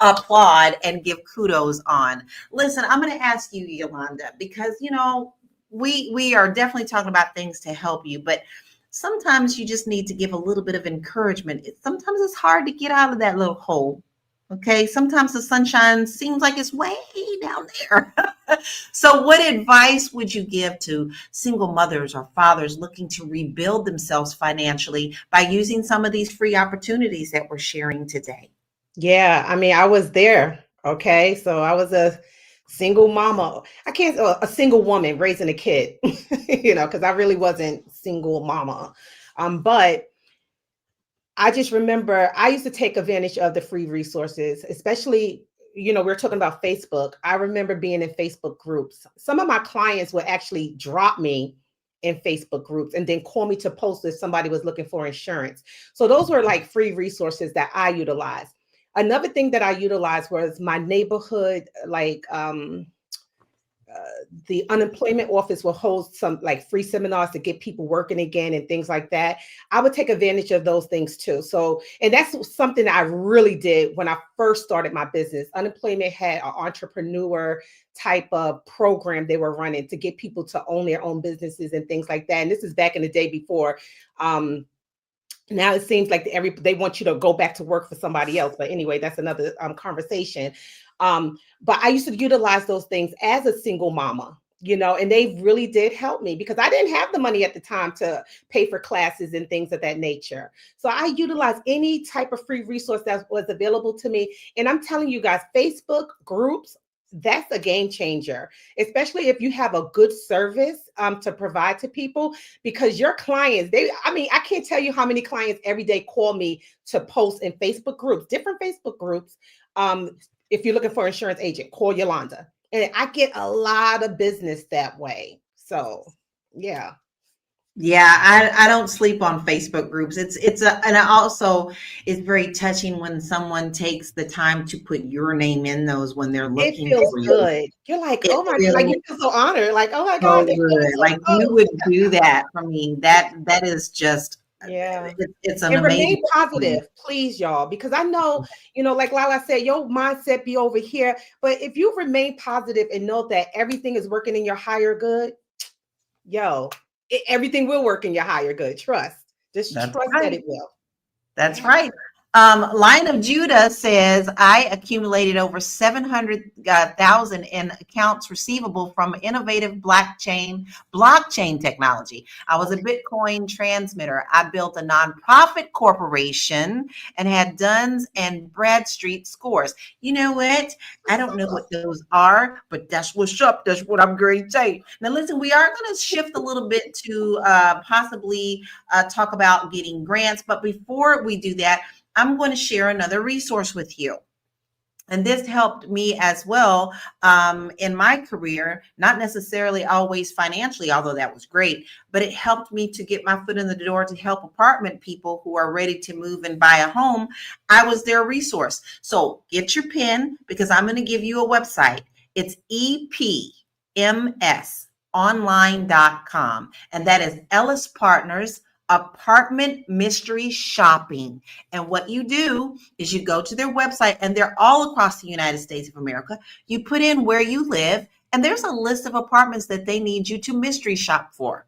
applaud and give kudos on. Listen, I'm going to ask you, Yolanda, because, we are definitely talking about things to help you, but sometimes you just need to give a little bit of encouragement. Sometimes it's hard to get out of that little hole. Okay. Sometimes the sunshine seems like it's way down there. So what advice would you give to single mothers or fathers looking to rebuild themselves financially by using some of these free opportunities that we're sharing today? Yeah, I mean, I was there. Okay, so I was a single mama. A single woman raising a kid, because I really wasn't single mama. But I just remember I used to take advantage of the free resources, especially, we're talking about Facebook. I remember being in Facebook groups. Some of my clients would actually drop me in Facebook groups and then call me to post if somebody was looking for insurance. So those were like free resources that I utilized. Another thing that I utilized was my neighborhood, the unemployment office will hold some like free seminars to get people working again and things like that. I would take advantage of those things too. So, and that's something that I really did when I first started my business. Unemployment had an entrepreneur type of program they were running to get people to own their own businesses and things like that. And this is back in the day before, now it seems like they want you to go back to work for somebody else. But anyway, that's another conversation. But I used to utilize those things as a single mama, and they really did help me because I didn't have the money at the time to pay for classes and things of that nature. So I utilized any type of free resource that was available to me. And I'm telling you guys, Facebook groups, that's a game changer, especially if you have a good service to provide to people, because your clients, I can't tell you how many clients every day call me to post in Facebook groups, different Facebook groups. If you're looking for an insurance agent, call Yolanda. And I get a lot of business that way. So, yeah. Yeah, I don't sleep on Facebook groups. And also it's very touching when someone takes the time to put your name in those when they're looking. It feels good. You're like, oh my God, like you feel so honored. Like, oh my God, so good. Like you would do that for me. That is just, yeah. It's an and amazing remain positive, please, y'all, because I know, like Lala said, your mindset be over here. But if you remain positive and know that everything is working in your higher good, everything will work in your higher good. Trust. Just trust that it will. That's right. Line of Judah says, I accumulated over 700,000 in accounts receivable from innovative blockchain technology. I was a Bitcoin transmitter. I built a nonprofit corporation and had Duns and Bradstreet scores. You know what? I don't know what those are, but that's what's up. That's what I'm going to say. Now, listen, we are going to shift a little bit to possibly talk about getting grants. But before we do that, I'm going to share another resource with you. And this helped me as well in my career, not necessarily always financially, although that was great, but it helped me to get my foot in the door to help apartment people who are ready to move and buy a home. I was their resource. So get your pen because I'm going to give you a website. It's EPMSonline.com. And that is Ellis Partners Apartment Mystery Shopping. And what you do is you go to their website, and they're all across the United States of America. You put in where you live, And there's a list of apartments that they need you to mystery shop for.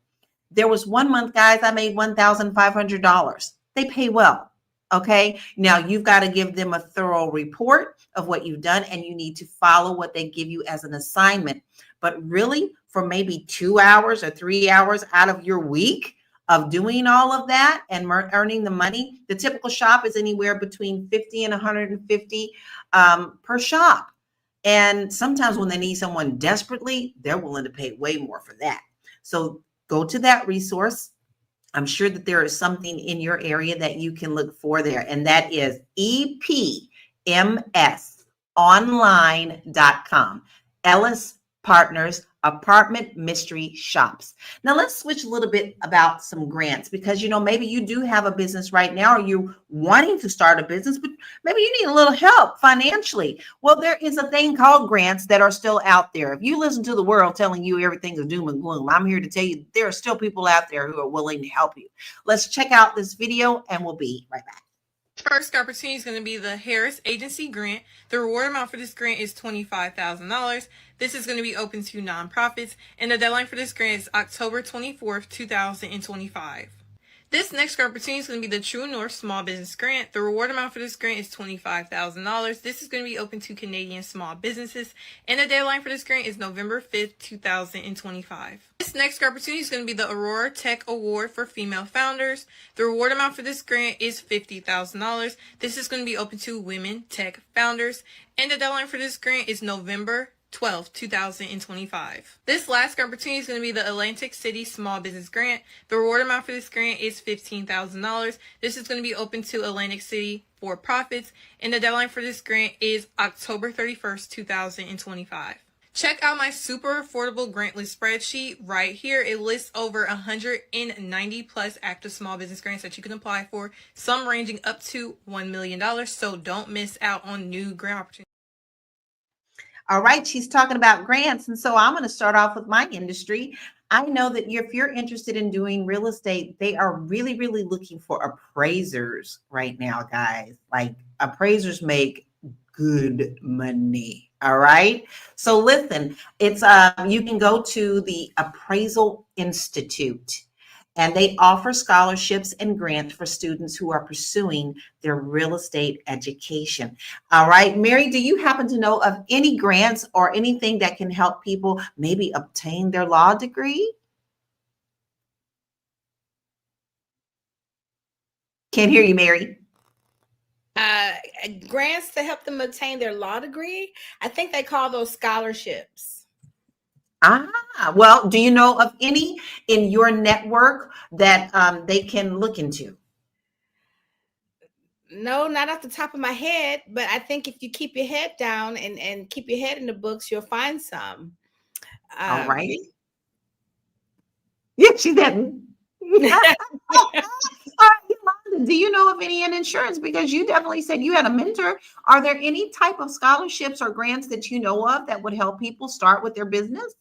There was one month, guys, I made $1,500. They pay well. Okay. Now you've got to give them a thorough report of what you've done, and you need to follow what they give you as an assignment. But really, for maybe 2 hours or 3 hours out of your week of doing all of that and earning the money, the typical shop is anywhere between 50 and 150 per shop. And sometimes when they need someone desperately, they're willing to pay way more for that. So go to that resource. I'm sure that there is something in your area that you can look for there. And that is EPMSonline.com. Ellis Partners Apartment Mystery Shops. Now let's switch a little bit about some grants, because maybe you do have a business right now, or you're wanting to start a business, but maybe you need a little help financially. Well, there is a thing called grants that are still out there. If you listen to the world telling you everything is doom and gloom, I'm here to tell you there are still people out there who are willing to help you. Let's check out this video and we'll be right back. First opportunity is going to be the Harris Agency Grant. The reward amount for this grant is $25,000. This is going to be open to nonprofits, and the deadline for this grant is October 24th, 2025. This next opportunity is going to be the True North Small Business Grant. The reward amount for this grant is $25,000. This is going to be open to Canadian small businesses, and the deadline for this grant is November 5th, 2025. This next opportunity is going to be the Aurora Tech Award for Female Founders. The reward amount for this grant is $50,000. This is going to be open to women tech founders, and the deadline for this grant is November 12th, 2025. This last opportunity is going to be the Atlantic City Small Business Grant. The reward amount for this grant is $15,000. This is going to be open to Atlantic City for-profits, and the deadline for this grant is October 31st, 2025. Check out my super affordable grant list spreadsheet right here. It lists over 190 plus active small business grants that you can apply for, some ranging up to $1 million. So don't miss out on new grant opportunities. All right, she's talking about grants. And so I'm going to start off with my industry. I know that if you're interested in doing real estate, they are really, really looking for appraisers right now, guys. Like, appraisers make good money. All right. So listen, it's you can go to the Appraisal Institute, and they offer scholarships and grants for students who are pursuing their real estate education. All right, Mary, do you happen to know of any grants or anything that can help people maybe obtain their law degree? Can't hear you, Mary. Grants to help them obtain their law degree. I think they call those scholarships. Well, do you know of any in your network that they can look into? No, not off the top of my head, but I think if you keep your head down and keep your head in the books, you'll find some. All right. Yeah, she didn't. Yolanda, do you know of any in insurance? Because you definitely said you had a mentor. Are there any type of scholarships or grants that you know of that would help people start with their business?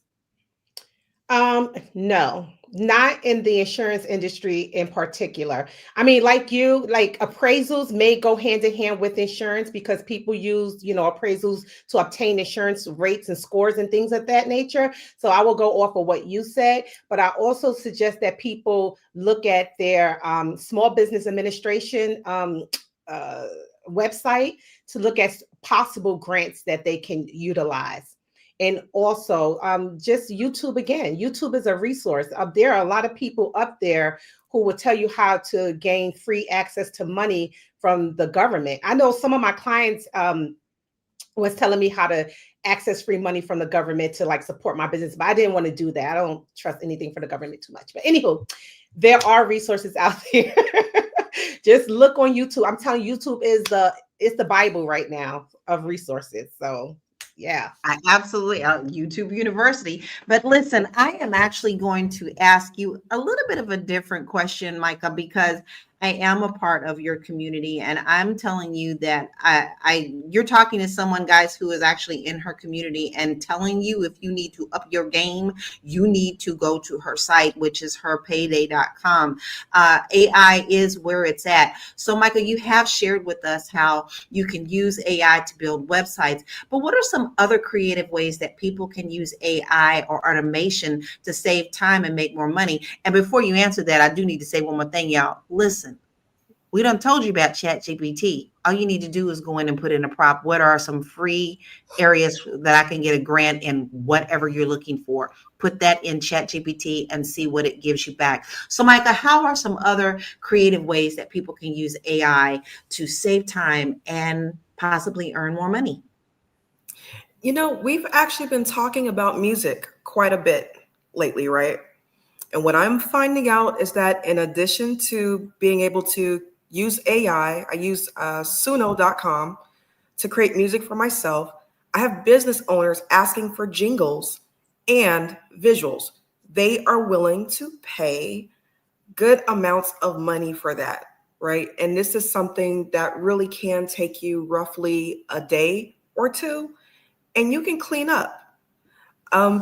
No, not in the insurance industry in particular. I mean, like appraisals may go hand in hand with insurance because people use, appraisals to obtain insurance rates and scores and things of that nature. So I will go off of what you said, but I also suggest that people look at their Small Business Administration website to look at possible grants that they can utilize. And also just YouTube again. YouTube is a resource. There are a lot of people up there who will tell you how to gain free access to money from the government. I know some of my clients was telling me how to access free money from the government to support my business, but I didn't want to do that. I don't trust anything from the government too much. But anywho, there are resources out there. Just look on YouTube. I'm telling you, YouTube is the Bible right now of resources. So yeah, I absolutely YouTube University. But listen, I am actually going to ask you a little bit of a different question, Micah, because I am a part of your community, and I'm telling you that you're talking to someone, guys, who is actually in her community and telling you if you need to up your game, you need to go to her site, which is herpayday.com. AI is where it's at. So, Michael, you have shared with us how you can use AI to build websites, but what are some other creative ways that people can use AI or automation to save time and make more money? And before you answer that, I do need to say one more thing, y'all. Listen, we done told you about ChatGPT. All you need to do is go in and put in a prompt. What are some free areas that I can get a grant in whatever you're looking for? Put that in ChatGPT and see what it gives you back. So, Micah, how are some other creative ways that people can use AI to save time and possibly earn more money? You know, we've actually been talking about music quite a bit lately, right? And what I'm finding out is that in addition to being able to use AI, I use suno.com to create music for myself. I have business owners asking for jingles and visuals. They are willing to pay good amounts of money for that, right? And this is something that really can take you roughly a day or two, and you can clean up.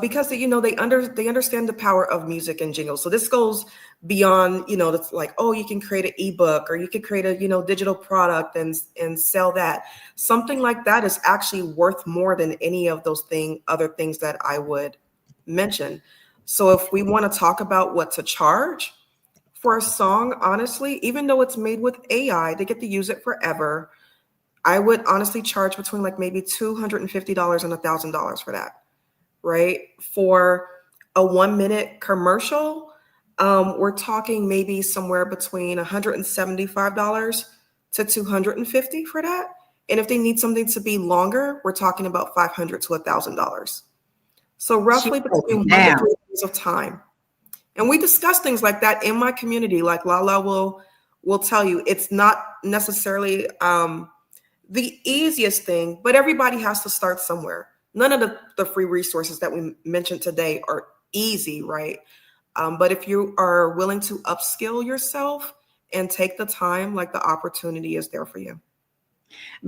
Because you know they understand the power of music and jingles. So this goes beyond, you know, it's like, oh, you can create an ebook or you could create a, you know, digital product and sell that. Something like that is actually worth more than any of those other things that I would mention. So if we want to talk about what to charge for a song, honestly, even though it's made with AI, they get to use it forever. I would honestly charge between like maybe $250 and $1,000 for that. Right? For a 1-minute commercial, we're talking maybe somewhere between $175 to $250 for that. And if they need something to be longer, we're talking about $500 to $1,000. So roughly between 1 to 3 days of time. And we discuss things like that in my community. Like Lala will tell you, it's not necessarily the easiest thing, but everybody has to start somewhere. None of the free resources that we mentioned today are easy, right? But if you are willing to upskill yourself and take the time, like the opportunity is there for you.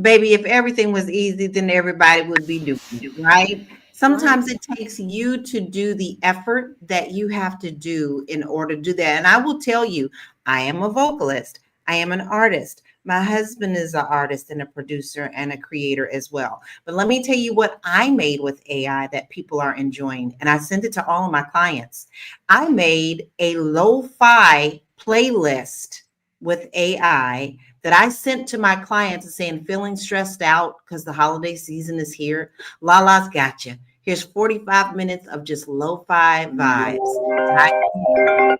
Baby, if everything was easy, then everybody would be doing it, right? Sometimes it takes you to do the effort that you have to do in order to do that. And I will tell you, I am a vocalist. I am an artist. My husband is an artist and a producer and a creator as well. But let me tell you what I made with AI that people are enjoying. And I sent it to all of my clients. I made a lo-fi playlist with AI that I sent to my clients saying, feeling stressed out because the holiday season is here. Lala's got you. Here's 45 minutes of just lo-fi vibes.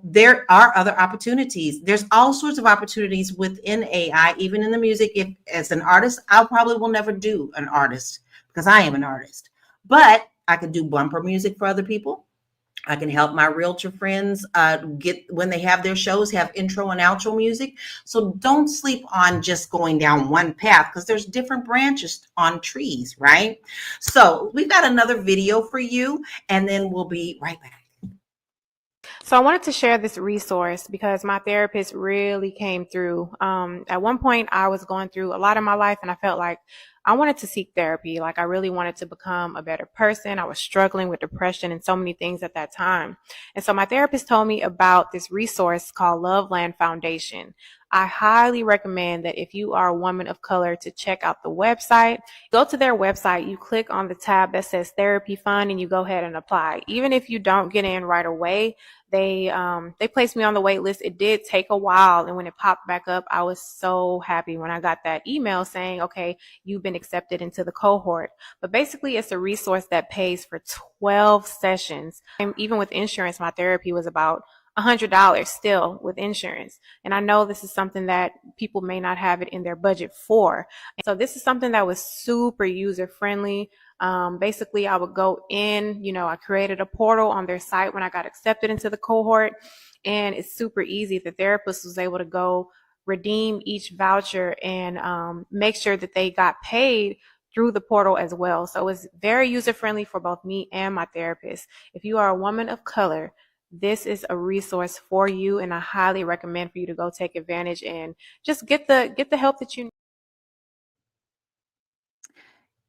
There are other opportunities. There's all sorts of opportunities within AI, even in the music. If as an artist, I probably will never do an artist because I am an artist, but I could do bumper music for other people. I can help my realtor friends get, when they have their shows, have intro and outro music. So don't sleep on just going down one path because there's different branches on trees, right? So we've got another video for you, and then we'll be right back. So I wanted to share this resource because my therapist really came through. At one point, I was going through a lot in my life, and I felt like I wanted to seek therapy. Like I really wanted to become a better person. I was struggling with depression and so many things at that time. And so my therapist told me about this resource called Loveland Foundation. I highly recommend that if you are a woman of color to check out the website. Go to their website, you click on the tab that says therapy fund, and you go ahead and apply. Even if you don't get in right away, they placed me on the wait list. It did take a while, and when it popped back up, I was so happy when I got that email saying, okay, you've been accepted into the cohort. But basically, it's a resource that pays for 12 sessions. And even with insurance, my therapy was about $100 still with insurance. And I know this is something that people may not have it in their budget for. So this is something that was super user friendly. Basically, I would go in, I created a portal on their site when I got accepted into the cohort, and it's super easy. The therapist was able to go redeem each voucher and make sure that they got paid through the portal as well. So it's very user friendly for both me and my therapist. If you are a woman of color, this is a resource for you, and I highly recommend for you to go take advantage and just get the help that you need.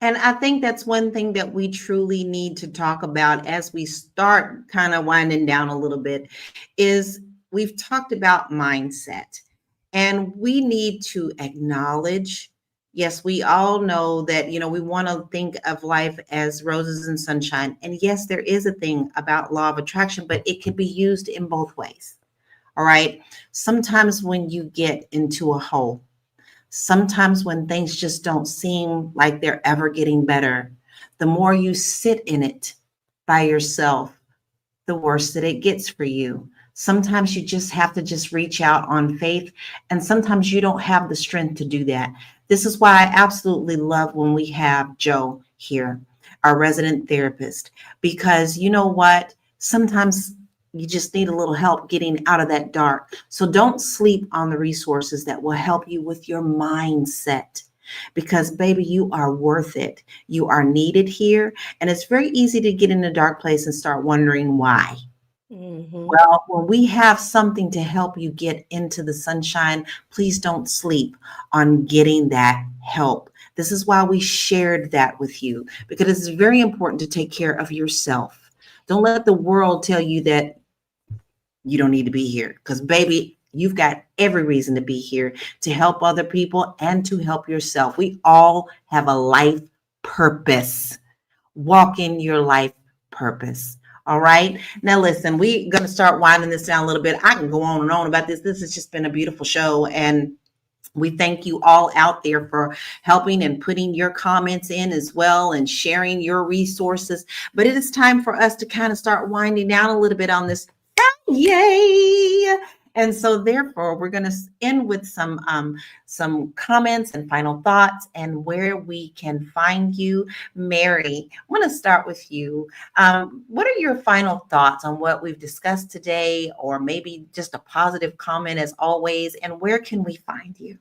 And I think that's one thing that we truly need to talk about as we start kind of winding down a little bit is we've talked about mindset, and we need to acknowledge, yes, we all know that, we want to think of life as roses and sunshine. And yes, there is a thing about law of attraction, but it can be used in both ways. All right. Sometimes when you get into a hole, sometimes when things just don't seem like they're ever getting better, the more you sit in it by yourself, the worse that it gets for you. Sometimes you just have to just reach out on faith, and sometimes you don't have the strength to do that. This is why I absolutely love when we have Joe here, our resident therapist, because you know what? Sometimes you just need a little help getting out of that dark. So don't sleep on the resources that will help you with your mindset, because baby, you are worth it. You are needed here. And it's very easy to get in a dark place and start wondering why. Well, when we have something to help you get into the sunshine, please don't sleep on getting that help. This is why we shared that with you, because it's very important to take care of yourself. Don't let the world tell you that you don't need to be here, because baby, you've got every reason to be here to help other people and to help yourself. We all have a life purpose. Walk in your life purpose. All right. Now, listen, we're going to start winding this down a little bit. I can go on and on about this. This has just been a beautiful show. And we thank you all out there for helping and putting your comments in as well and sharing your resources. But it is time for us to kind of start winding down a little bit on this. Yay! And so therefore, we're going to end with some comments and final thoughts and where we can find you. Mary, I want to start with you. What are your final thoughts on what we've discussed today, or maybe just a positive comment as always, and where can we find you?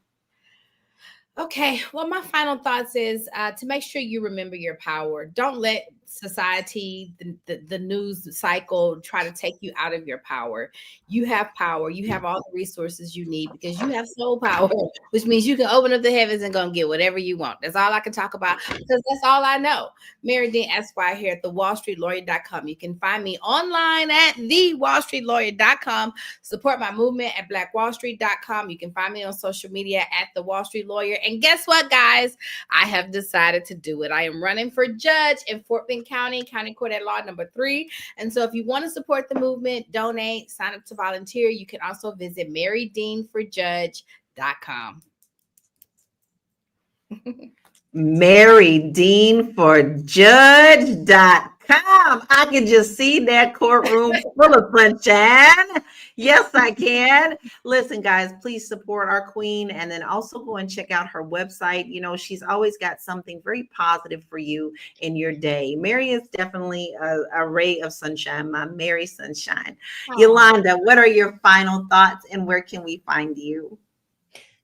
Okay, well, my final thoughts is to make sure you remember your power. Don't let society, the news cycle try to take you out of your power. You have power. You have all the resources you need because you have soul power, which means you can open up the heavens and go and get whatever you want. That's all I can talk about because that's all I know. Mary Dean Esquire here at thewallstreetlawyer.com. You can find me online at thewallstreetlawyer.com. Support my movement at blackwallstreet.com. You can find me on social media at The Wall Street Lawyer. And guess what, guys? I have decided to do it. I am running for judge in Fort Bend County Court at Law number 3. And so if you want to support the movement, donate, sign up to volunteer, you can also visit marydeanforjudge.com. marydeanforjudge.com. I can just see that courtroom full of sunshine. Yes, I can. Listen, guys, please support our queen, and then also go and check out her website. She's always got something very positive for you in your day. Mary is definitely a ray of sunshine, my Mary Sunshine. Aww. Yolanda, what are your final thoughts, and where can we find you?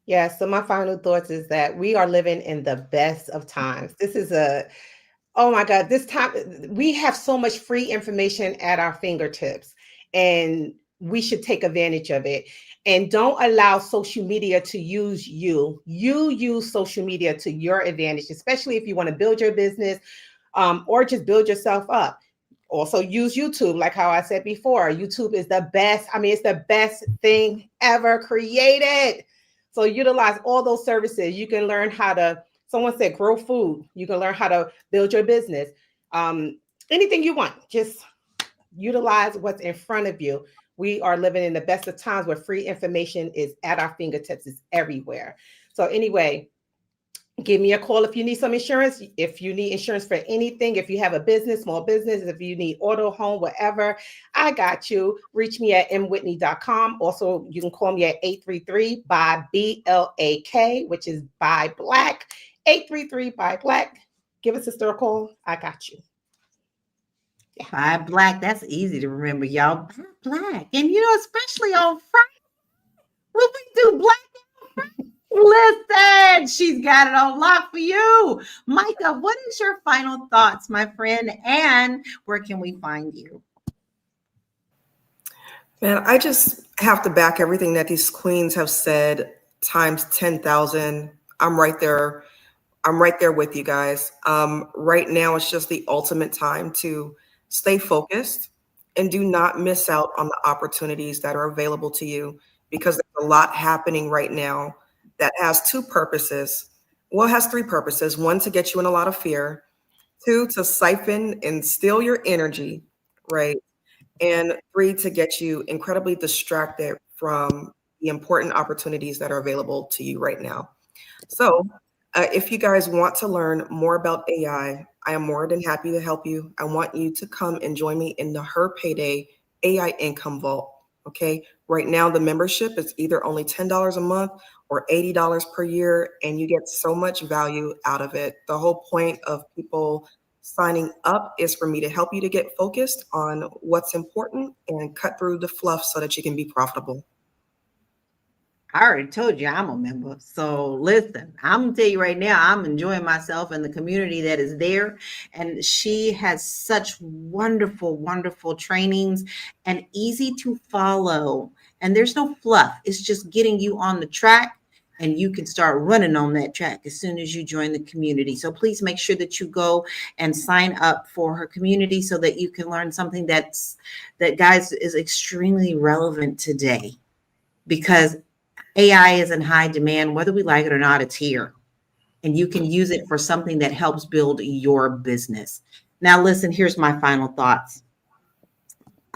Yeah, so my final thoughts is that we are living in the best of times. This is oh my God, this time we have so much free information at our fingertips, and we should take advantage of it. And don't allow social media to use you. You use social media to your advantage, especially if you want to build your business or just build yourself up. Also use YouTube, like how I said before. YouTube is the best. I mean, it's the best thing ever created. So utilize all those services. You can learn how to, someone said, grow food. You can learn how to build your business. Anything you want, just utilize what's in front of you. We are living in the best of times where free information is at our fingertips. It's everywhere. So anyway, give me a call if you need some insurance. If you need insurance for anything, if you have a business, small business, if you need auto, home, whatever, I got you. Reach me at mwhitney.com. Also, you can call me at 833-BY-BLAK, which is by Black. 833-BY-BLAK. Give a sister a call. I got you. Yeah. By Black. That's easy to remember, y'all. By Black. And especially on Friday, when we do Black on Friday. Listen, she's got it on lock for you. Micah, what is your final thoughts, my friend? And where can we find you? Man, I just have to back everything that these queens have said times 10,000. I'm right there. I'm right there with you guys. Right now, it's just the ultimate time to stay focused and do not miss out on the opportunities that are available to you, because there's a lot happening right now that has two purposes. Well, it has three purposes. One, to get you in a lot of fear. Two, to siphon and steal your energy, right? And three, to get you incredibly distracted from the important opportunities that are available to you right now. So, if you guys want to learn more about AI, I am more than happy to help you. I want you to come and join me in the Her Payday AI Income Vault. Okay. Right now, the membership is either only $10 a month or $80 per year, and you get so much value out of it. The whole point of people signing up is for me to help you to get focused on what's important and cut through the fluff so that you can be profitable. I already told you I'm a member. So listen, I'm gonna tell you right now, I'm enjoying myself and the community that is there. And she has such wonderful, wonderful trainings and easy to follow. And there's no fluff. It's just getting you on the track, and you can start running on that track as soon as you join the community. So please make sure that you go and sign up for her community so that you can learn something that guys is extremely relevant today, because AI is in high demand. Whether we like it or not, it's here. And you can use it for something that helps build your business. Now, listen, here's my final thoughts.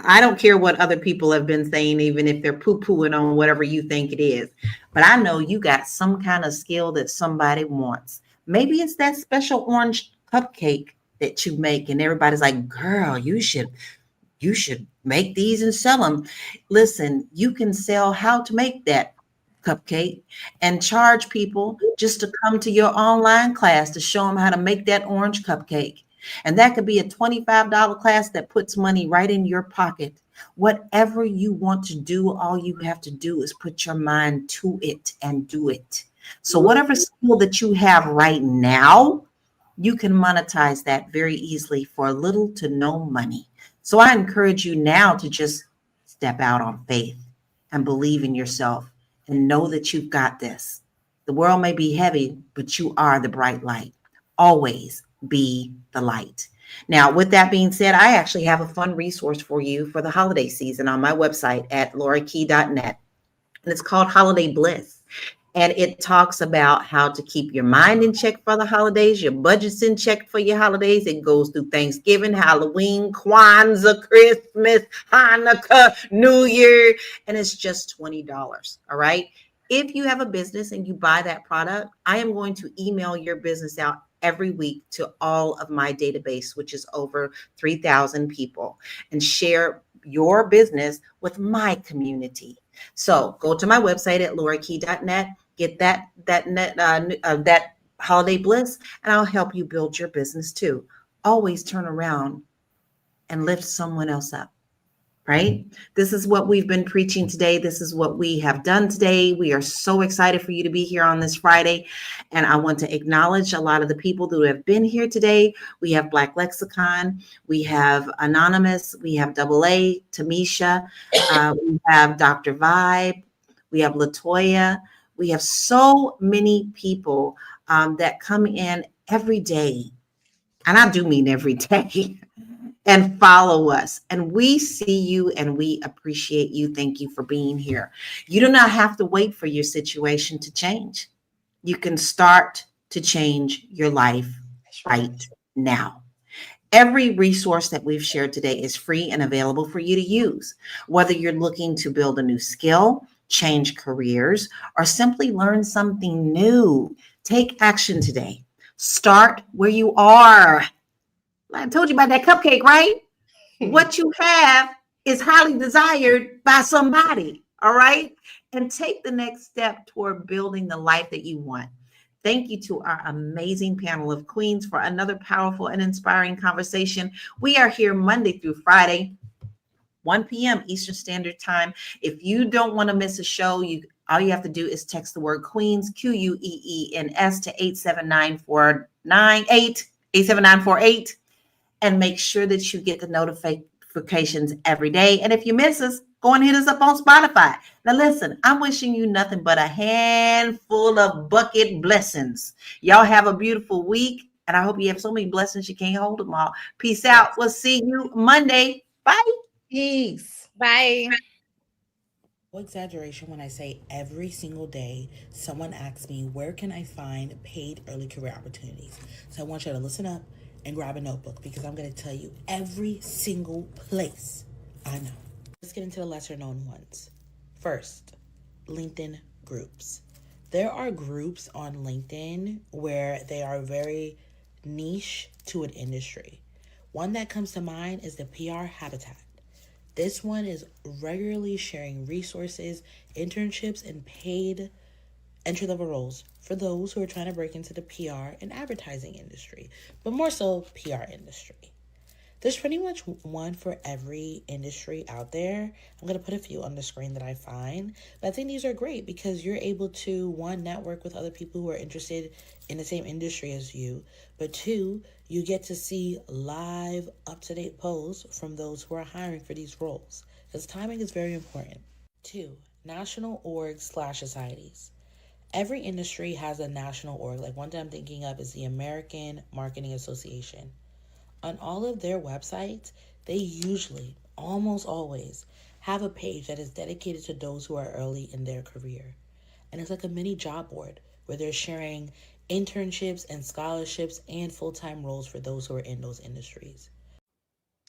I don't care what other people have been saying, even if they're poo-pooing on whatever you think it is. But I know you got some kind of skill that somebody wants. Maybe it's that special orange cupcake that you make, and everybody's like, girl, you should make these and sell them. Listen, you can sell how to make that cupcake and charge people just to come to your online class to show them how to make that orange cupcake. And that could be a $25 class that puts money right in your pocket. Whatever you want to do, all you have to do is put your mind to it and do it. So whatever skill that you have right now, you can monetize that very easily for little to no money. So I encourage you now to just step out on faith and believe in yourself and know that you've got this. The world may be heavy, but you are the bright light. Always be the light. Now, with that being said, I actually have a fun resource for you for the holiday season on my website at laurakey.net. And it's called Holiday Bliss. And it talks about how to keep your mind in check for the holidays, your budget's in check for your holidays. It goes through Thanksgiving, Halloween, Kwanzaa, Christmas, Hanukkah, New Year, and it's just $20. All right. If you have a business and you buy that product, I am going to email your business out every week to all of my database, which is over 3,000 people, and share your business with my community. So go to my website at laurakey.net, get that holiday bliss, and I'll help you build your business too. Always turn around and lift someone else up. Right? This is what we've been preaching today. This is what we have done today. We are so excited for you to be here on this Friday. And I want to acknowledge a lot of the people who have been here today. We have Black Lexicon. We have Anonymous. We have Double A, Tamisha. We have Dr. Vibe. We have Latoya. We have so many people that come in every day. And I do mean every day. And follow us. And we see you and we appreciate you. Thank you for being here. You do not have to wait for your situation to change. You can start to change your life right now. Every resource that we've shared today is free and available for you to use. Whether you're looking to build a new skill, change careers, or simply learn something new, take action today. Start where you are. I told you about that cupcake, right? What you have is highly desired by somebody, all right? And take the next step toward building the life that you want. Thank you to our amazing panel of queens for another powerful and inspiring conversation. We are here Monday through Friday, 1 p.m. Eastern Standard Time. If you don't want to miss a show, all you have to do is text the word Queens, QUEENS, to 87948, and make sure that you get the notifications every day. And if you miss us, Go and hit us up on Spotify. Now listen, I'm wishing you nothing but a handful of bucket blessings. Y'all have a beautiful week, and I hope you have so many blessings you can't hold them all. Peace out. We'll see you Monday. Bye. Peace. Bye. No exaggeration when I say every single day someone asks me, where can I find paid early career opportunities? So I want you to listen up and grab a notebook, because I'm going to tell you every single place I know. Let's get into the lesser known ones. First, LinkedIn groups. There are groups on LinkedIn where they are very niche to an industry. One that comes to mind is the PR Habitat. This one is regularly sharing resources, internships, and paid entry-level roles for those who are trying to break into the PR and advertising industry, but more so PR industry. There's pretty much one for every industry out there. I'm going to put a few on the screen that I find, but I think these are great because you're able to, one, network with other people who are interested in the same industry as you, but two, you get to see live, up-to-date posts from those who are hiring for these roles, because timing is very important. 2, national orgs/societies. Every industry has a national org. Like one that I'm thinking of is the American Marketing Association. On all of their websites, they usually, almost always, have a page that is dedicated to those who are early in their career. And it's like a mini job board where they're sharing internships and scholarships and full-time roles for those who are in those industries.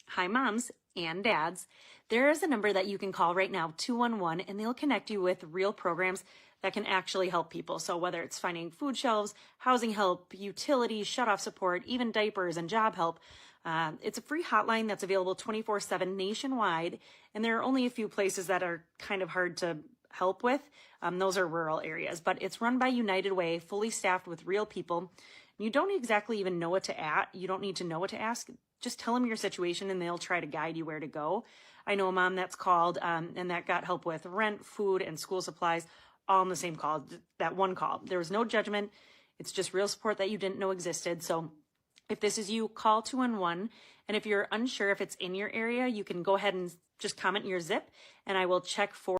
Hi, moms and dads. There is a number that you can call right now, 211, and they'll connect you with real programs that can actually help people. So whether it's finding food shelves, housing help, utilities, shutoff support, even diapers and job help, it's a free hotline that's available 24/7 nationwide. And there are only a few places that are kind of hard to help with. Those are rural areas, but it's run by United Way, fully staffed with real people. You don't exactly even know what to ask. You don't need to know what to ask. Just tell them your situation and they'll try to guide you where to go. I know a mom that's called and that got help with rent, food, and school supplies all in the same call, that one call. There was no judgment. It's just real support that you didn't know existed. So if this is you, call 211. And if you're unsure if it's in your area, you can go ahead and just comment your zip and I will check for